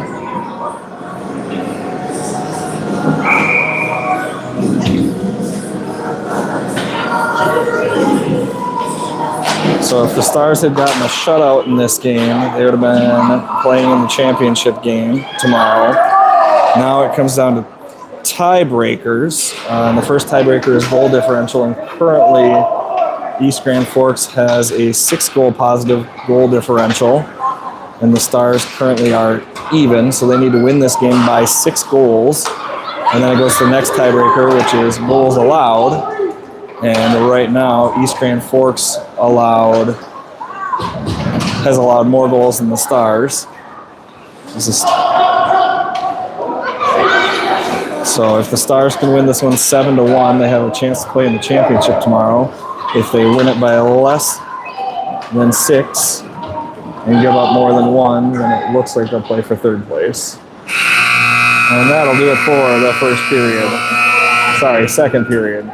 So if the Stars had gotten a shutout in this game, they would have been playing in the championship game tomorrow. Now it comes down to tiebreakers. And the first tiebreaker is goal differential, and currently East Grand Forks has a 6-goal positive goal differential, and the Stars currently are even, so they need to win this game by 6 goals. And then it goes to the next tiebreaker, which is goals allowed. And right now, East Grand Forks has allowed more goals than the Stars. So if the Stars can win this one 7-1, they have a chance to play in the championship tomorrow. If they win it by less than 6 and give up more than 1, then it looks like they'll play for 3rd place. And that'll do it for the first period. Sorry, 2nd period.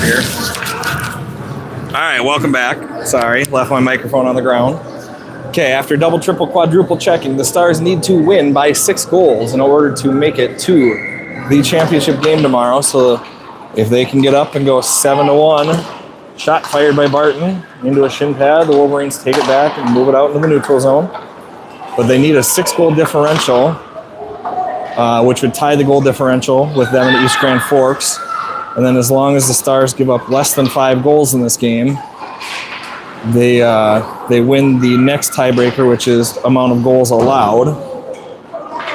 here. All right, welcome back. Sorry, left my microphone on the ground. Okay, after double, triple, quadruple checking, the Stars need to win by 6 goals in order to make it to the championship game tomorrow. So if they can get up and go 7-1, shot fired by Barton into a shin pad, the Wolverines take it back and move it out into the neutral zone. But they need a 6-goal differential, which would tie the goal differential with them in East Grand Forks. And then as long as the Stars give up less than 5 goals in this game, they win the next tiebreaker, which is amount of goals allowed.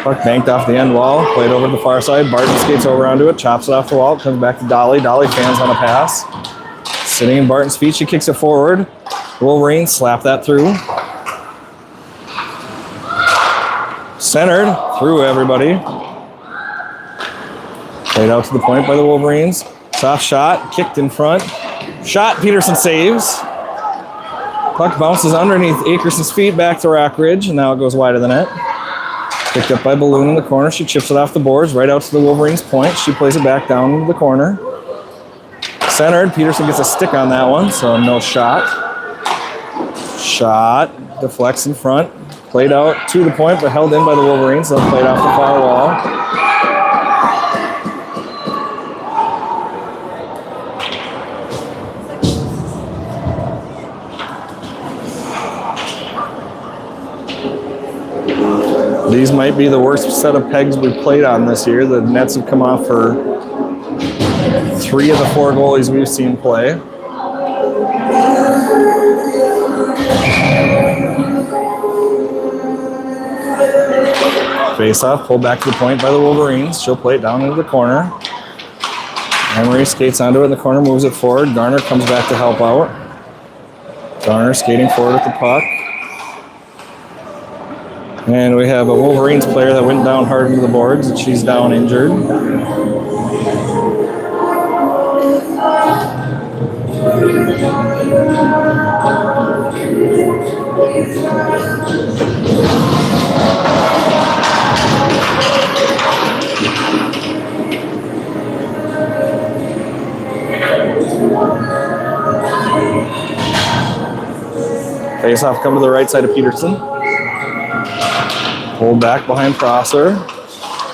Puck banked off the end wall, played over to the far side. Barton skates over onto it, chops it off the wall, comes back to Dolly. Dolly fans on a pass. Sitting in Barton's feet, she kicks it forward. Wolverines slap that through. Centered through everybody. Played out to the point by the Wolverines. Soft shot, kicked in front. Shot, Peterson saves. Puck bounces underneath Akerson's feet back to Rockridge, and now it goes wide of the net. Picked up by Balloon in the corner. She chips it off the boards right out to the Wolverines' point. She plays it back down into the corner. Centered. Peterson gets a stick on that one, so no shot. Shot. Deflects in front. Played out to the point, but held in by the Wolverines. So played off the far wall. These might be the worst set of pegs we've played on this year. The nets have come off for 3 of the 4 goalies we've seen play. Face off, pulled back to the point by the Wolverines. She'll play it down into the corner. Emery skates onto it in the corner, moves it forward. Garner comes back to help out. Garner skating forward with the puck. And we have a Wolverines player that went down hard into the boards, and she's down injured. Face-off come to the right side of Peterson. Pulled back behind Prosser.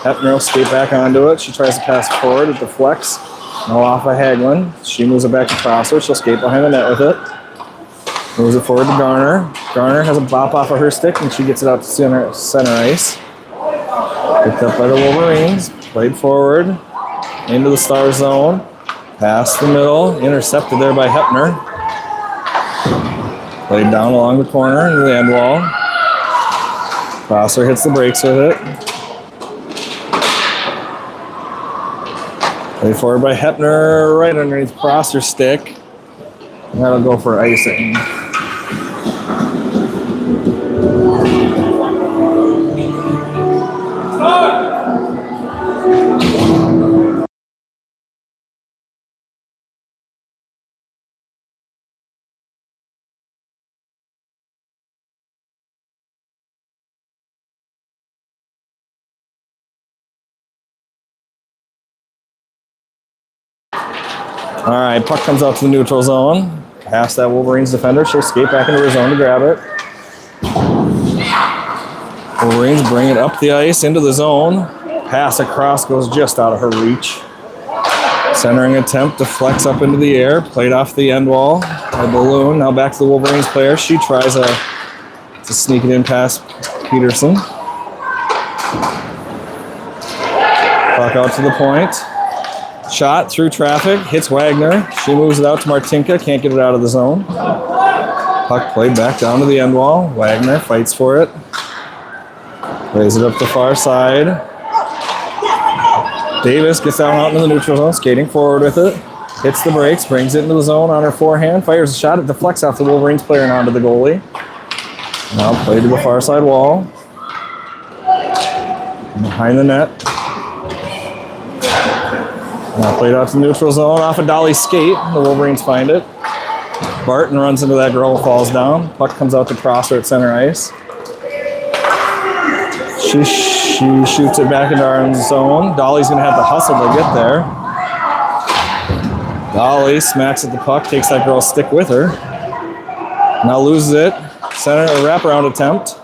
Hepner will skate back onto it. She tries to pass forward. It deflects. No off of Hagelin. She moves it back to Prosser. She'll skate behind the net with it. Moves it forward to Garner. Garner has a bop off of her stick, and she gets it out to center ice. Picked up by the Wolverines. Played forward. Into the Star zone. Past the middle. Intercepted there by Hepner. Played down along the corner into the end wall. Prosser hits the brakes with it. Played forward by Hepner, right underneath Prosser's stick. And that'll go for icing. All right, puck comes out to the neutral zone. Past that Wolverines defender. She'll skate back into her zone to grab it. Wolverines bring it up the ice into the zone. Pass across goes just out of her reach. Centering attempt deflects up into the air. Played off the end wall by Balloon. Now back to the Wolverines player. She tries to sneak it in past Peterson. Puck out to the point. Shot through traffic, hits Wagner. She moves it out to Martinka, can't get it out of the zone. Puck played back down to the end wall. Wagner fights for it. Plays it up the far side. Davis gets down out into the neutral zone, skating forward with it. Hits the brakes, brings it into the zone on her forehand. Fires a shot, it deflects off the Wolverines player and onto the goalie. Now played to the far side wall. Behind the net. Now played out to the neutral zone off a Dolly skate. The Wolverines find it. Barton runs into that girl, falls down. Puck comes out to Prosser at center ice. She shoots it back into our own zone. Dolly's going to have to hustle to get there. Ollie smacks at the puck, takes that girl's stick with her. Now loses it. Center wraparound attempt.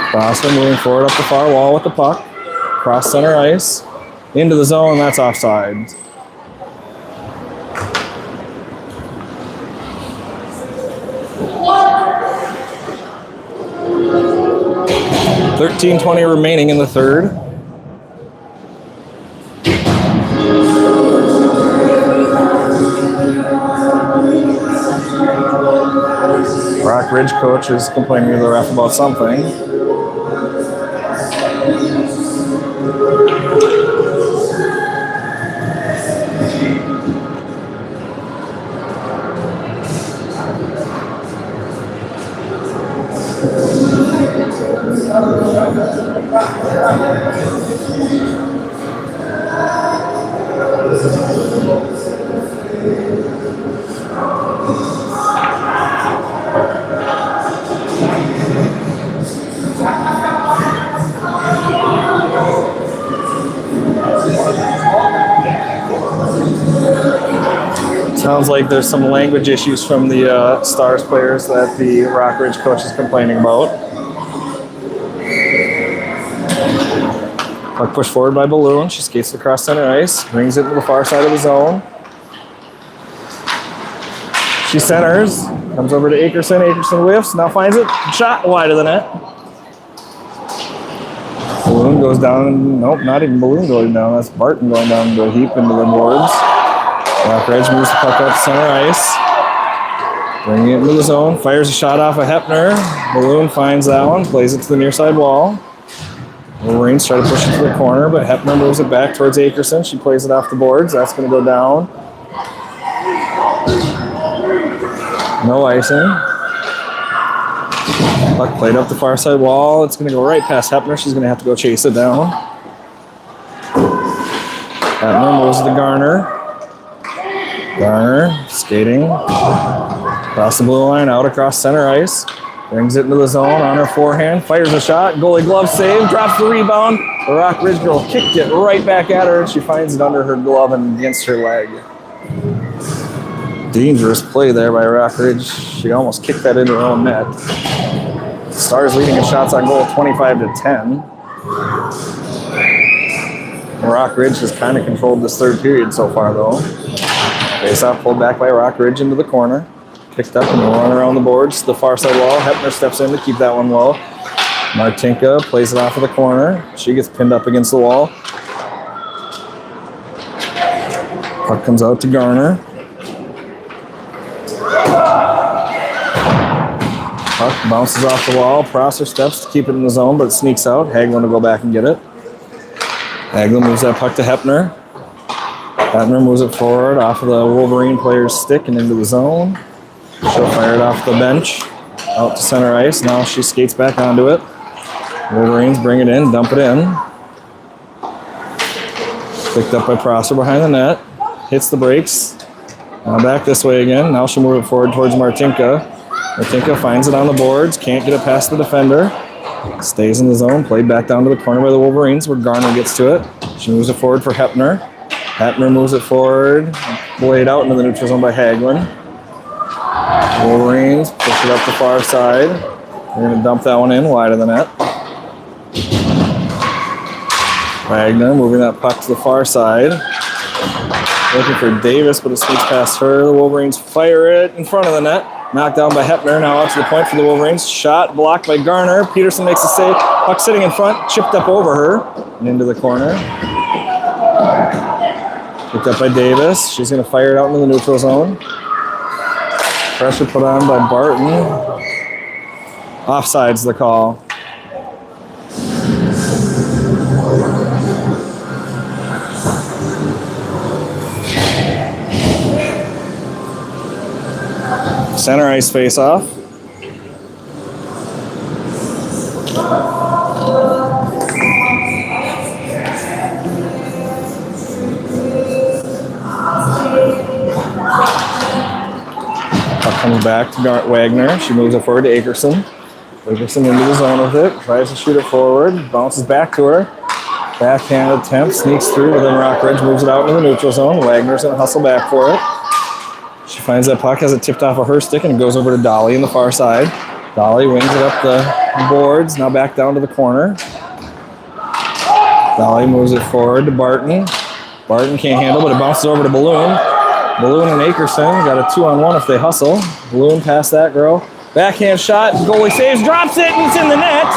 Prosser moving forward up the far wall with the puck. Cross center ice. Into the zone, that's offside. 13:20 remaining in the third. Rock Ridge coach is complaining to the ref about something. Sounds like there's some language issues from the Stars players that the Rock Ridge coach is complaining about. Puck pushed forward by Balloon. She skates across center ice, brings it to the far side of the zone. She centers, comes over to Akerson. Akerson whiffs, now finds it. Shot wide of the net. Balloon goes down. Nope, not even Balloon going down. That's Barton going down the heap into the boards. Rock Ridge moves the puck up center ice. Bringing it into the zone. Fires a shot off of Hepner. Balloon finds that one. Plays it to the near side wall. Wolverines try to push it to the corner, but Hepner moves it back towards Akerson. She plays it off the boards. That's going to go down. No icing. Puck played up the far side wall. It's going to go right past Hepner. She's going to have to go chase it down. Hepner moves to Garner. Garner skating across the blue line, out across center ice. Brings it into the zone on her forehand. Fires a shot. Goalie glove save. Drops the rebound. The Rock Ridge girl kicked it right back at her, and she finds it under her glove and against her leg. Dangerous play there by Rock Ridge. She almost kicked that into her own net. Stars leading in shots on goal 25-10. Rock Ridge has kind of controlled this third period so far, though. Face-off pulled back by Rock Ridge into the corner. Picked up and run around the boards to the far side wall. Hepner steps in to keep that one low. Martinka plays it off of the corner. She gets pinned up against the wall. Puck comes out to Garner. Puck bounces off the wall. Prosser steps to keep it in the zone, but it sneaks out. Hagelin will go back and get it. Hagelin moves that puck to Hepner. Hepner moves it forward off of the Wolverine player's stick and into the zone. She'll fire it off the bench out to center ice. Now she skates back onto it. Wolverines bring it in, dump it in. Picked up by Prosser behind the net. Hits the brakes. Now back this way again. Now she'll move it forward towards Martinka. Martinka finds it on the boards. Can't get it past the defender. Stays in the zone. Played back down to the corner by the Wolverines where Garner gets to it. She moves it forward for Hepner. Hepner moves it forward. Blade out into the neutral zone by Hagelin. Wolverines push it up the far side. They're going to dump that one in wide of the net. Wagner moving that puck to the far side. Looking for Davis, but it sneaks past her. The Wolverines fire it in front of the net. Knocked down by Hepner. Now out to the point for the Wolverines. Shot blocked by Garner. Peterson makes a save. Puck sitting in front. Chipped up over her and into the corner. Picked up by Davis. She's going to fire it out into the neutral zone. Pressure put on by Barton. Offside's the call. Center ice face-off. Puck comes back to Wagner. She moves it forward to Akerson. Akerson into the zone with it. Tries to shoot it forward. Bounces back to her. Backhand attempt, sneaks through, but then Rockridge moves it out into the neutral zone. Wagner's going to hustle back for it. She finds that puck, has it tipped off of her stick, and it goes over to Dolly in the far side. Dolly wings it up the boards, now back down to the corner. Dolly moves it forward to Barton. Barton can't handle, but it bounces over to Balloon. Balloon and Akerson got a 2-on-1 if they hustle. Balloon past that girl. Backhand shot, goalie saves, drops it, and it's in the net.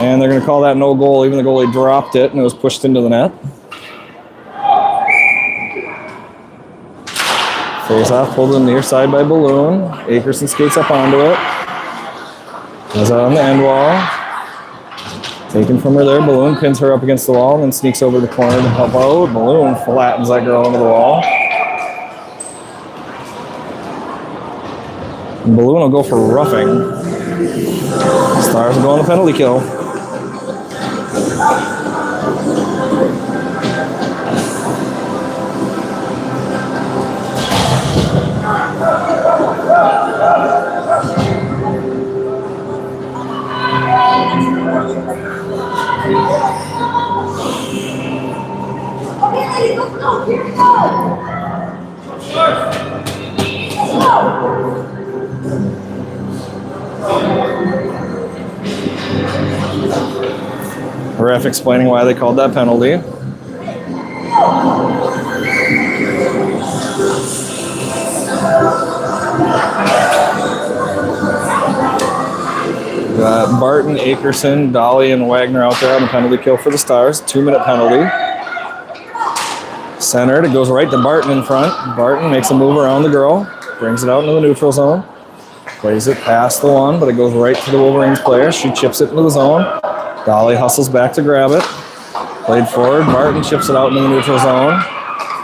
And they're going to call that no goal, even the goalie dropped it and it was pushed into the net. Face off, pulled in the near side by Balloon. Akerson skates up onto it. Goes out on the end wall. Taken from her there. Balloon pins her up against the wall and then sneaks over the corner to help out. Balloon flattens that girl into the wall. And Balloon will go for roughing. Stars will go on the penalty kill. Ref explaining why they called that penalty. Got Barton, Akerson, Dolly, and Wagner out there on the penalty kill for the Stars. 2-minute penalty. Centered, it goes right to Barton in front. Barton makes a move around the girl, brings it out into the neutral zone. Plays it past the one, but it goes right to the Wolverines player. She chips it into the zone. Dolly hustles back to grab it. Played forward. Barton chips it out into the neutral zone.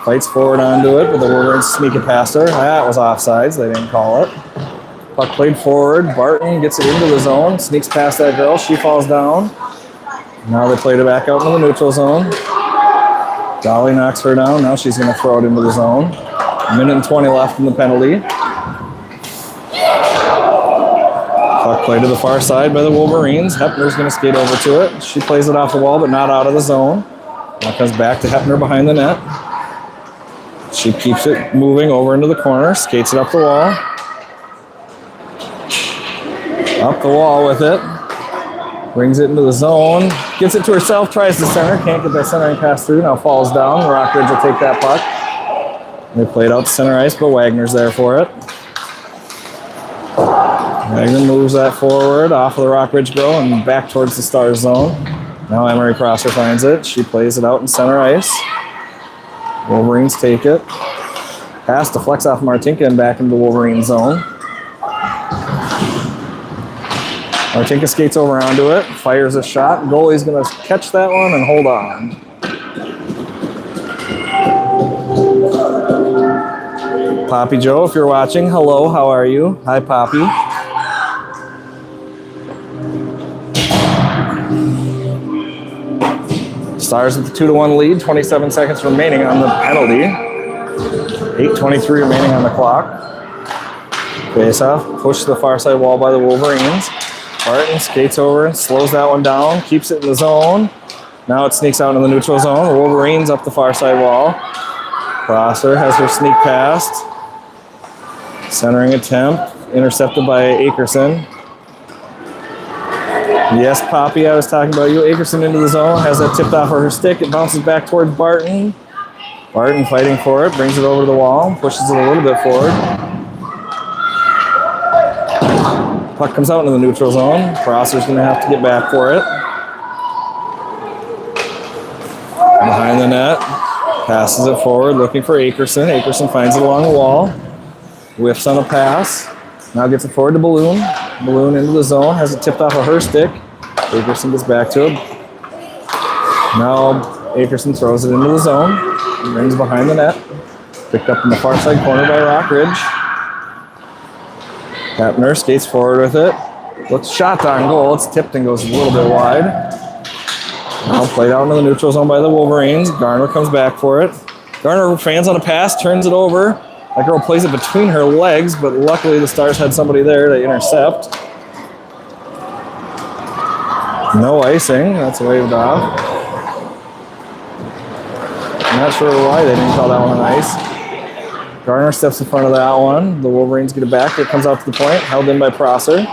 Fights forward onto it, but the Wolverines sneak it past her. That was offsides. They didn't call it. Puck played forward. Barton gets it into the zone. Sneaks past that girl. She falls down. Now they played it back out into the neutral zone. Dolly knocks her down. Now she's going to throw it into the zone. 1:20 left in the penalty. Puck played to the far side by the Wolverines. Hepner's going to skate over to it. She plays it off the wall, but not out of the zone. Now comes back to Hepner behind the net. She keeps it moving over into the corner. Skates it up the wall. Up the wall with it. Brings it into the zone. Gets it to herself. Tries to center. Can't get that centering pass through. Now falls down. Rockridge will take that puck. They played out to center ice, but Wagner's there for it. Wagner moves that forward off of the Rockridge girl and back towards the Stars zone. Now Emery Prosser finds it. She plays it out in center ice. Wolverines take it. Pass deflects off Martinka and back into the Wolverine zone. Martinka skates over onto it, fires a shot. Goalie's going to catch that one and hold on. Poppy Joe, if you're watching, hello, how are you? Hi, Poppy. Stars with the 2-1 lead, 27 seconds remaining on the penalty. 8:23 remaining on the clock. Face off, push to the far side wall by the Wolverines. Barton skates over and slows that one down, keeps it in the zone. Now it sneaks out in the neutral zone. The Wolverines up the far side wall. Prosser has her sneak past. Centering attempt, intercepted by Akerson. Yes, Poppy, I was talking about you. Akerson into the zone, has that tipped off of her stick. It bounces back towards Barton. Barton fighting for it, brings it over to the wall, pushes it a little bit forward. Puck comes out into the neutral zone. Prosser's going to have to get back for it. Behind the net. Passes it forward, looking for Akerson. Akerson finds it along the wall. Whiffs on a pass. Now gets it forward to Balloon. Balloon into the zone. Has it tipped off of her stick. Akerson gets back to it. Now Akerson throws it into the zone. Rings behind the net. Picked up in the far side corner by Rockridge. Hepner skates forward with it. Looks shot on goal. It's tipped and goes a little bit wide. Now played out into the neutral zone by the Wolverines. Garner comes back for it. Garner fans on a pass, turns it over. That girl plays it between her legs, but luckily the Stars had somebody there to intercept. No icing. That's waved off. I'm not sure why they didn't call that one an ice. Garner steps in front of that one. The Wolverines get it back. It comes out to the point, held in by Prosser.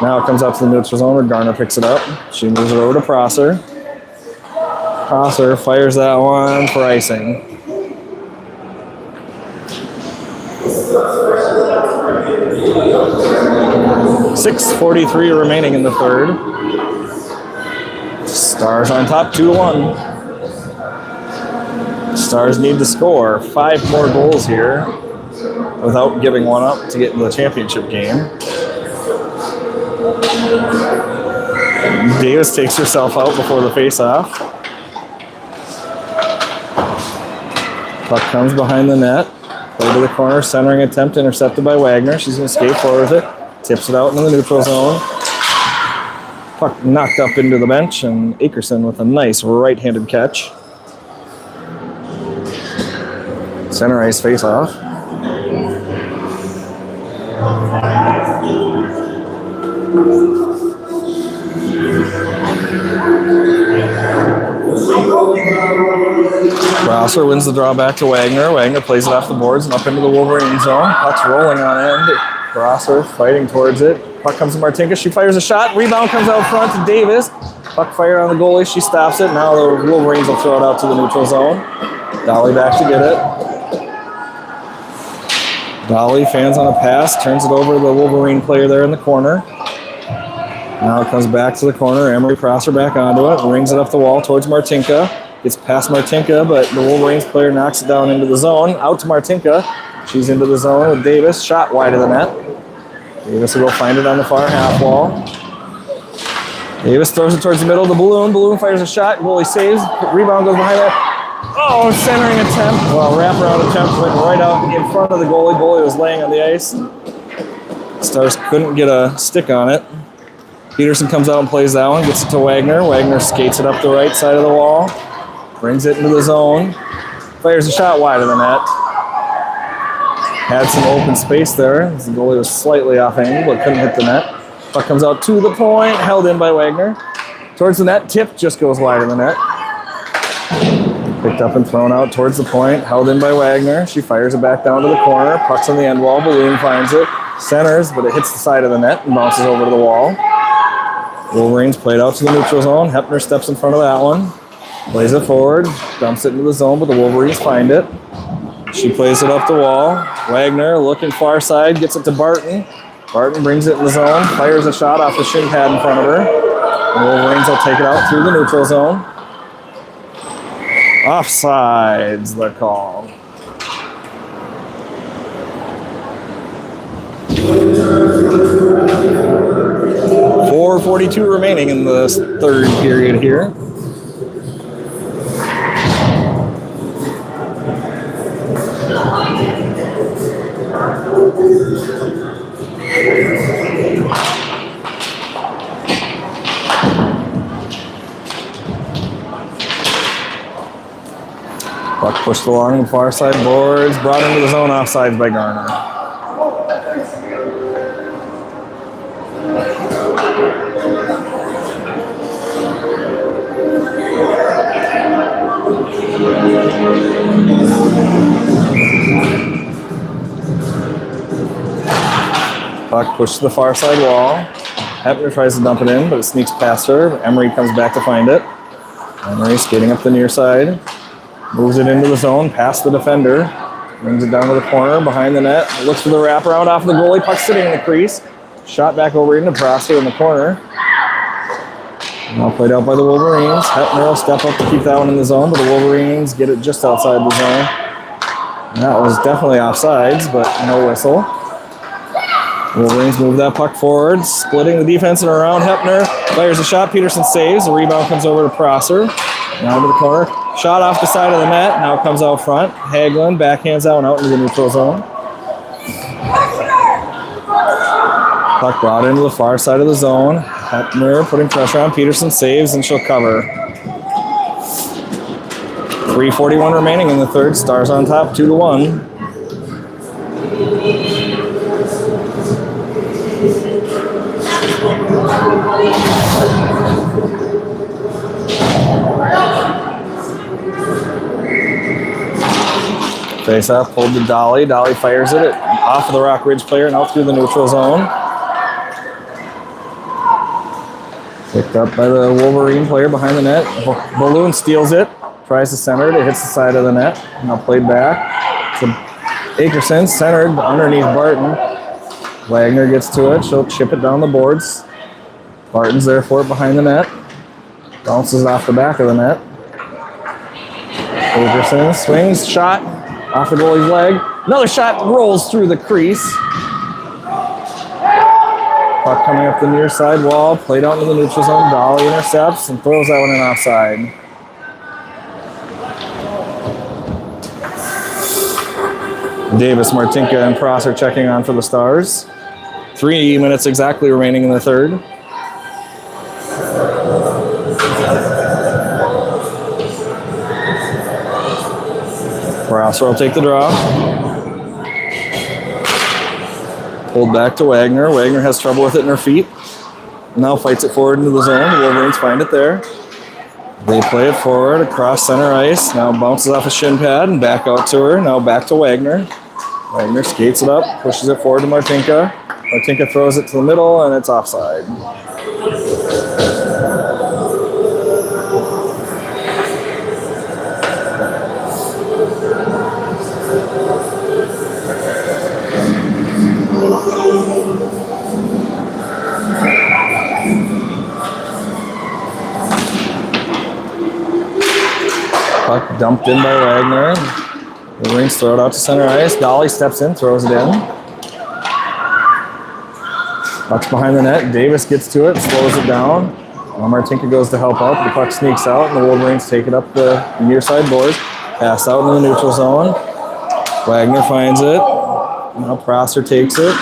Now it comes out to the neutral zone where Garner picks it up. She moves it over to Prosser. Prosser fires that one for icing. .6:43 remaining in the third. Stars on top, 2-1. Stars need to score 5 more goals here without giving one up to get into the championship game. Davis takes herself out before the face-off. Puck comes behind the net. Play to the corner, centering attempt intercepted by Wagner. She's going to skate forward with it. Tips it out into the neutral zone. Puck knocked up into the bench, and Akerson with a nice right-handed catch. Center ice face-off. Prosser wins the draw back to Wagner. Wagner plays it off the boards and up into the Wolverine zone. Puck's rolling on end. Prosser fighting towards it. Puck comes to Martinka. She fires a shot. Rebound comes out front to Davis. Puck fired on the goalie. She stops it. Now the Wolverines will throw it out to the neutral zone. Dolly back to get it. Dolly fans on a pass. Turns it over to the Wolverine player there in the corner. Now it comes back to the corner. Emery Prosser back onto it. Rings it up the wall towards Martinka. Gets past Martinka, but the Wolverines player knocks it down into the zone. Out to Martinka. She's into the zone with Davis. Shot wide of the net. Davis will go find it on the far half wall. Davis throws it towards the middle of the balloon. Balloon fires a shot. Goalie saves. Rebound goes behind that. Oh, centering attempt. Well, wraparound attempt went right out in front of the goalie. Goalie was laying on the ice. Stars couldn't get a stick on it. Peterson comes out and plays that one. Gets it to Wagner. Wagner skates it up the right side of the wall. Brings it into the zone. Fires a shot wide of the net. Had some open space there. The goalie was slightly off angle, but couldn't hit the net. Puck comes out to the point, held in by Wagner. Towards the net, tip just goes wide of the net. Picked up and thrown out towards the point, held in by Wagner. She fires it back down to the corner. Puck's on the end wall. Balloon finds it. Centers, but it hits the side of the net and bounces over to the wall. Wolverines played out to the neutral zone. Hepner steps in front of that one. Plays it forward, dumps it into the zone, but the Wolverines find it. She plays it up the wall. Wagner looking far side, gets it to Barton. Barton brings it in the zone, fires a shot off the shin pad in front of her. The Wolverines will take it out through the neutral zone. Offsides, the call. .4:42 remaining in the third period here. Puck pushed along the far side boards, brought into the zone, offsides by Garner. Puck pushed to the far side wall. Hepner tries to dump it in, but it sneaks past her. Emery comes back to find it. Emery skating up the near side. Moves it into the zone, past the defender. Brings it down to the corner, behind the net. Looks for the wraparound off the goalie. Puck sitting in the crease. Shot back over into Prosser in the corner. Now played out by the Wolverines. Hepner will step up to keep that one in the zone, but the Wolverines get it just outside the zone. And that was definitely offsides, but no whistle. Wolverines move that puck forward, splitting the defense and around. Hepner fires a shot. Peterson saves. The rebound comes over to Prosser. Now to the corner. Shot off the side of the net. Now comes out front. Hagelin backhands out and out into the neutral zone. Puck brought into the far side of the zone. Hepner putting pressure on. Peterson saves and she'll cover. 3:41 remaining in the third. Stars on top, 2-1. Face off, pulled to Dolly. Dolly fires it off of the Rock Ridge player and out through the neutral zone. Picked up by the Wolverine player behind the net. Balloon steals it, tries to center it. It hits the side of the net. Now played back to Akerson, centered underneath Barton. Wagner gets to it. She'll chip it down the boards. Barton's there for it behind the net. Bounces off the back of the net. Akerson swings, shot. Off the goalie's leg. Another shot rolls through the crease. Puck coming up the near side wall. Played out into the neutral zone. Dolly intercepts and throws that one in offside. Davis, Martinka, and Prosser checking on for the Stars. 3 minutes exactly remaining in the third. Prosser will take the draw. Pulled back to Wagner. Wagner has trouble with it in her feet. Now fights it forward into the zone. The Wolverines find it there. They play it forward across center ice. Now bounces off a shin pad and back out to her. Now back to Wagner. Wagner skates it up, pushes it forward to Martinka. Martinka throws it to the middle and it's offside. Puck dumped in by Wagner. The Wolverines throw it out to center ice. Dolly steps in, throws it in. Puck's behind the net. Davis gets to it, slows it down. Martinka goes to help out. The puck sneaks out, and the Wolverines take it up the near side boards. Pass out in the neutral zone. Wagner finds it. Now Prosser takes it.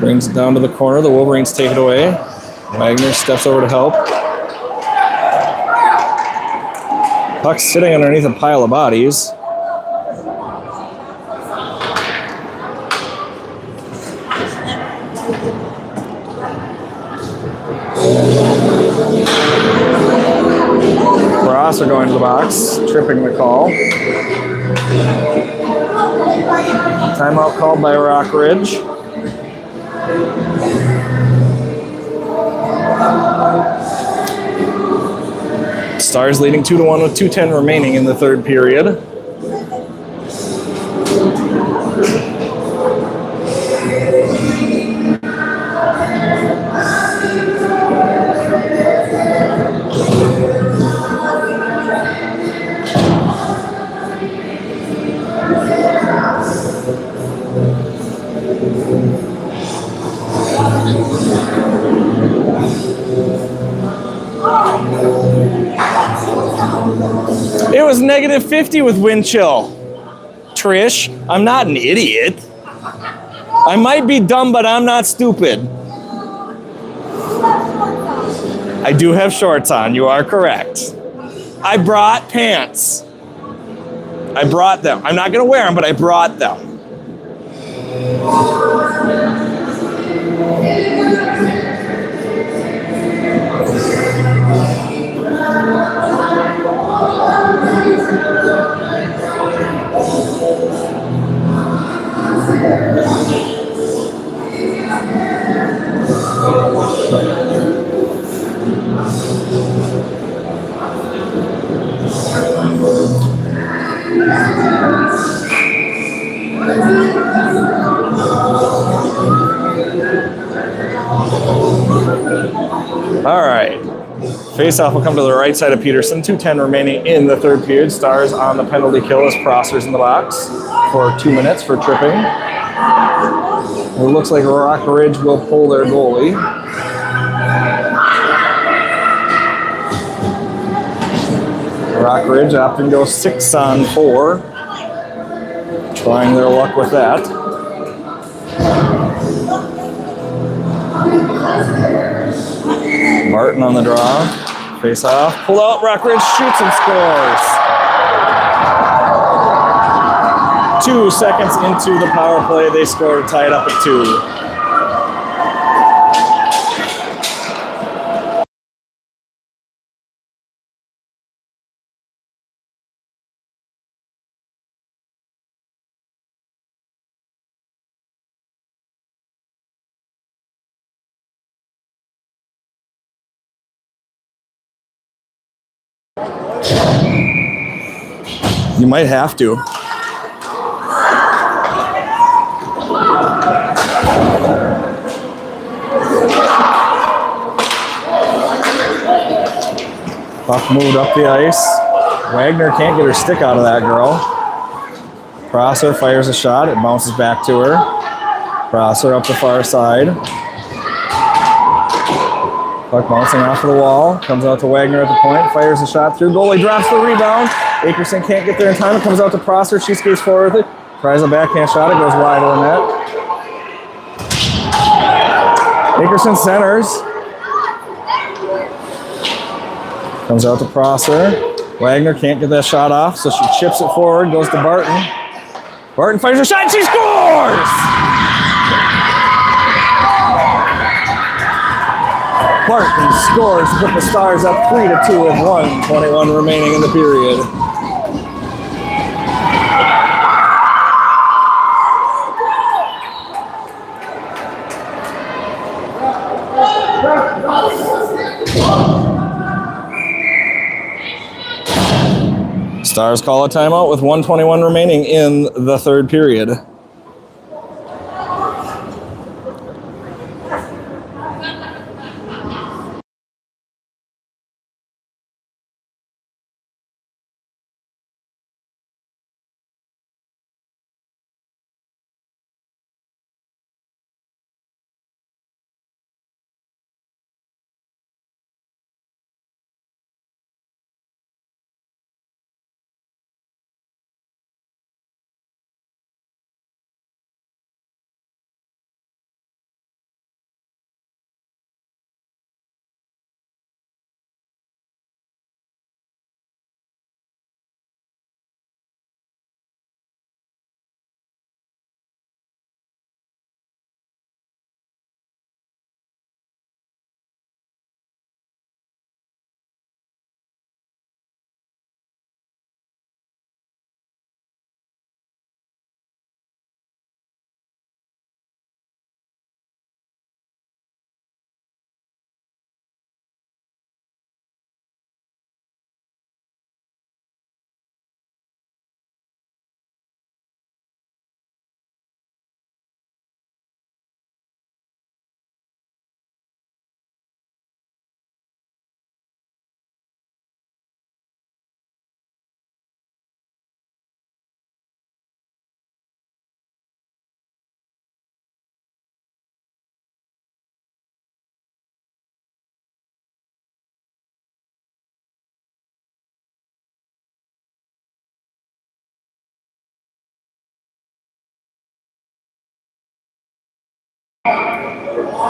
Brings it down to the corner. The Wolverines take it away. Wagner steps over to help. Puck's sitting underneath a pile of bodies. Prosser going to the box, tripping the call. Timeout called by Rock Ridge. Stars leading 2-1 with 2:10 remaining in the third period. It was -50 with wind chill. Trish, I'm not an idiot. I might be dumb, but I'm not stupid. I do have shorts on, you are correct. I brought pants. I brought them. I'm not gonna wear them, but I brought them. All right. Face-off will come to the right side of Peterson. 2:10 remaining in the third period. Stars on the penalty kill as Prosser's in the box for 2 minutes for tripping. It looks like Rock Ridge will pull their goalie. Rock Ridge often goes 6-on-4. Trying their luck with that. Martin on the draw. Face off. Pull out. Rock Ridge shoots and scores. 2 seconds into the power play, they scored, tied up at 2. You might have to. Puck moved up the ice. Wagner can't get her stick out of that girl. Prosser fires a shot. It bounces back to her. Prosser up the far side. Puck bouncing off of the wall. Comes out to Wagner at the point. Fires a shot through. Goalie drops the rebound. Akerson can't get there in time. It comes out to Prosser. She skates forward with it. Tries a backhand shot. It goes wide of the net. Akerson centers. Comes out to Prosser. Wagner can't get that shot off, so she chips it forward. Goes to Barton. Barton fires a shot. And she scores! Barton scores to put the Stars up 3-2 with 1:21 remaining in the period. Stars call a timeout with 1:21 remaining in the third period.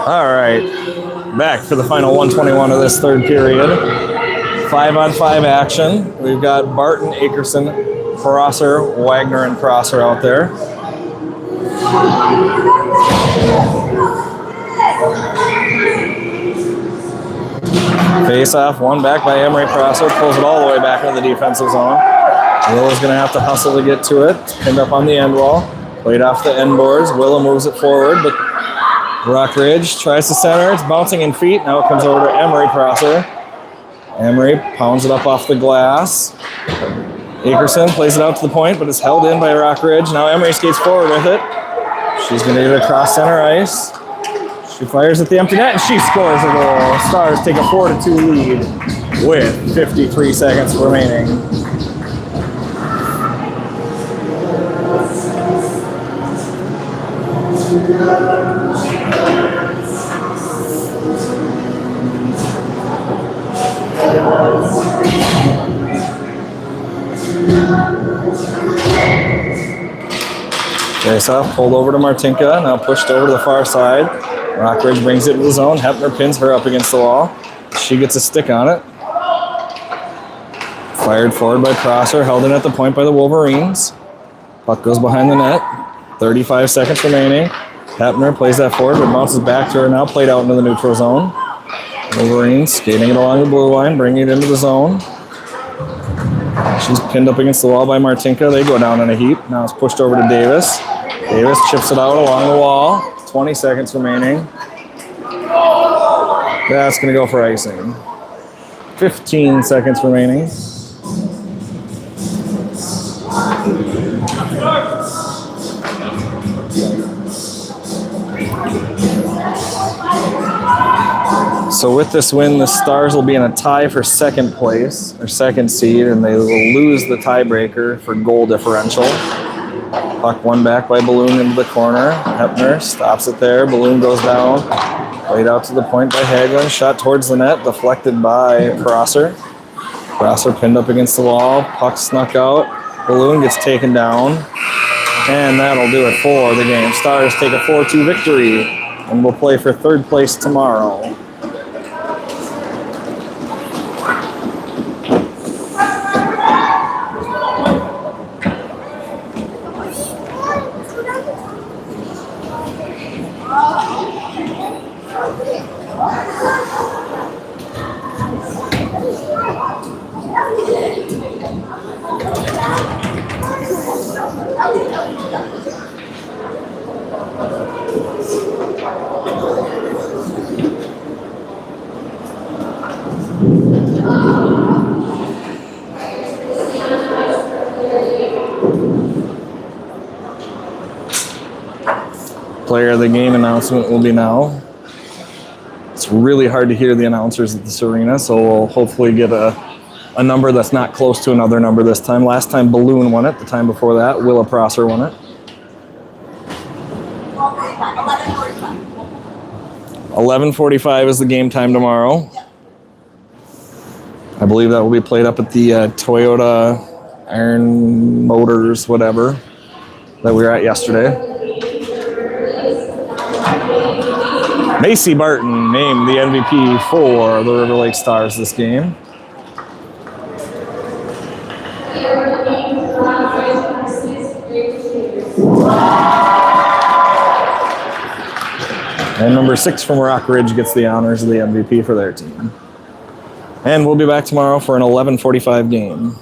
All right, back for the final 1:21 of this third period. 5-on-5 action. We've got Barton, Akerson, Prosser, Wagner, and Prosser out there. Face off, one back by Emery Prosser, pulls it all the way back into the defensive zone. Willow's going to have to hustle to get to it. Pinned up on the end wall. Played off the end boards. Willow moves it forward, but Rockridge tries to center. It's bouncing in feet. Now it comes over to Emery Prosser. Emery pounds it up off the glass. Akerson plays it out to the point, but it's held in by Rockridge. Now Emery skates forward with it. She's going to get it across center ice. She fires at the empty net, and she scores a goal. Stars take a 4-2 lead with 53 seconds remaining. Face off, pulled over to Martinka, now pushed over to the far side. Rockridge brings it to the zone. Hepner pins her up against the wall. She gets a stick on it. Fired forward by Prosser, held in at the point by the Wolverines. Puck goes behind the net. 35 seconds remaining. Hepner plays that forward, but bounces back to her now. Played out into the neutral zone. Wolverine skating it along the blue line, bringing it into the zone. She's pinned up against the wall by Martinka. They go down in a heap. Now it's pushed over to Davis. Davis chips it out along the wall. 20 seconds remaining. That's going to go for icing. 15 seconds remaining. So with this win, the Stars will be in a tie for second place, or second seed, and they will lose the tiebreaker for goal differential. Puck won back by Balloon into the corner. Hepner stops it there. Balloon goes down. Played out to the point by Hagelin. Shot towards the net, deflected by Prosser. Prosser pinned up against the wall. Puck snuck out. Balloon gets taken down. And that'll do it for the game. Stars take a 4-2 victory and will play for third place tomorrow. Player of the game announcement will be now. It's really hard to hear the announcers at this arena, so we'll hopefully get a number that's not close to another number this time. Last time Balloon won it. The time before that, Willa Prosser won it. 11:45 is the game time tomorrow. I believe that will be played up at the Toyota Iron Motors, whatever, that we were at yesterday. Macy Barton named the MVP for the River Lake Stars this game. And number 6 from Rock Ridge gets the honors of the MVP for their team. And we'll be back tomorrow for an 11:45 game.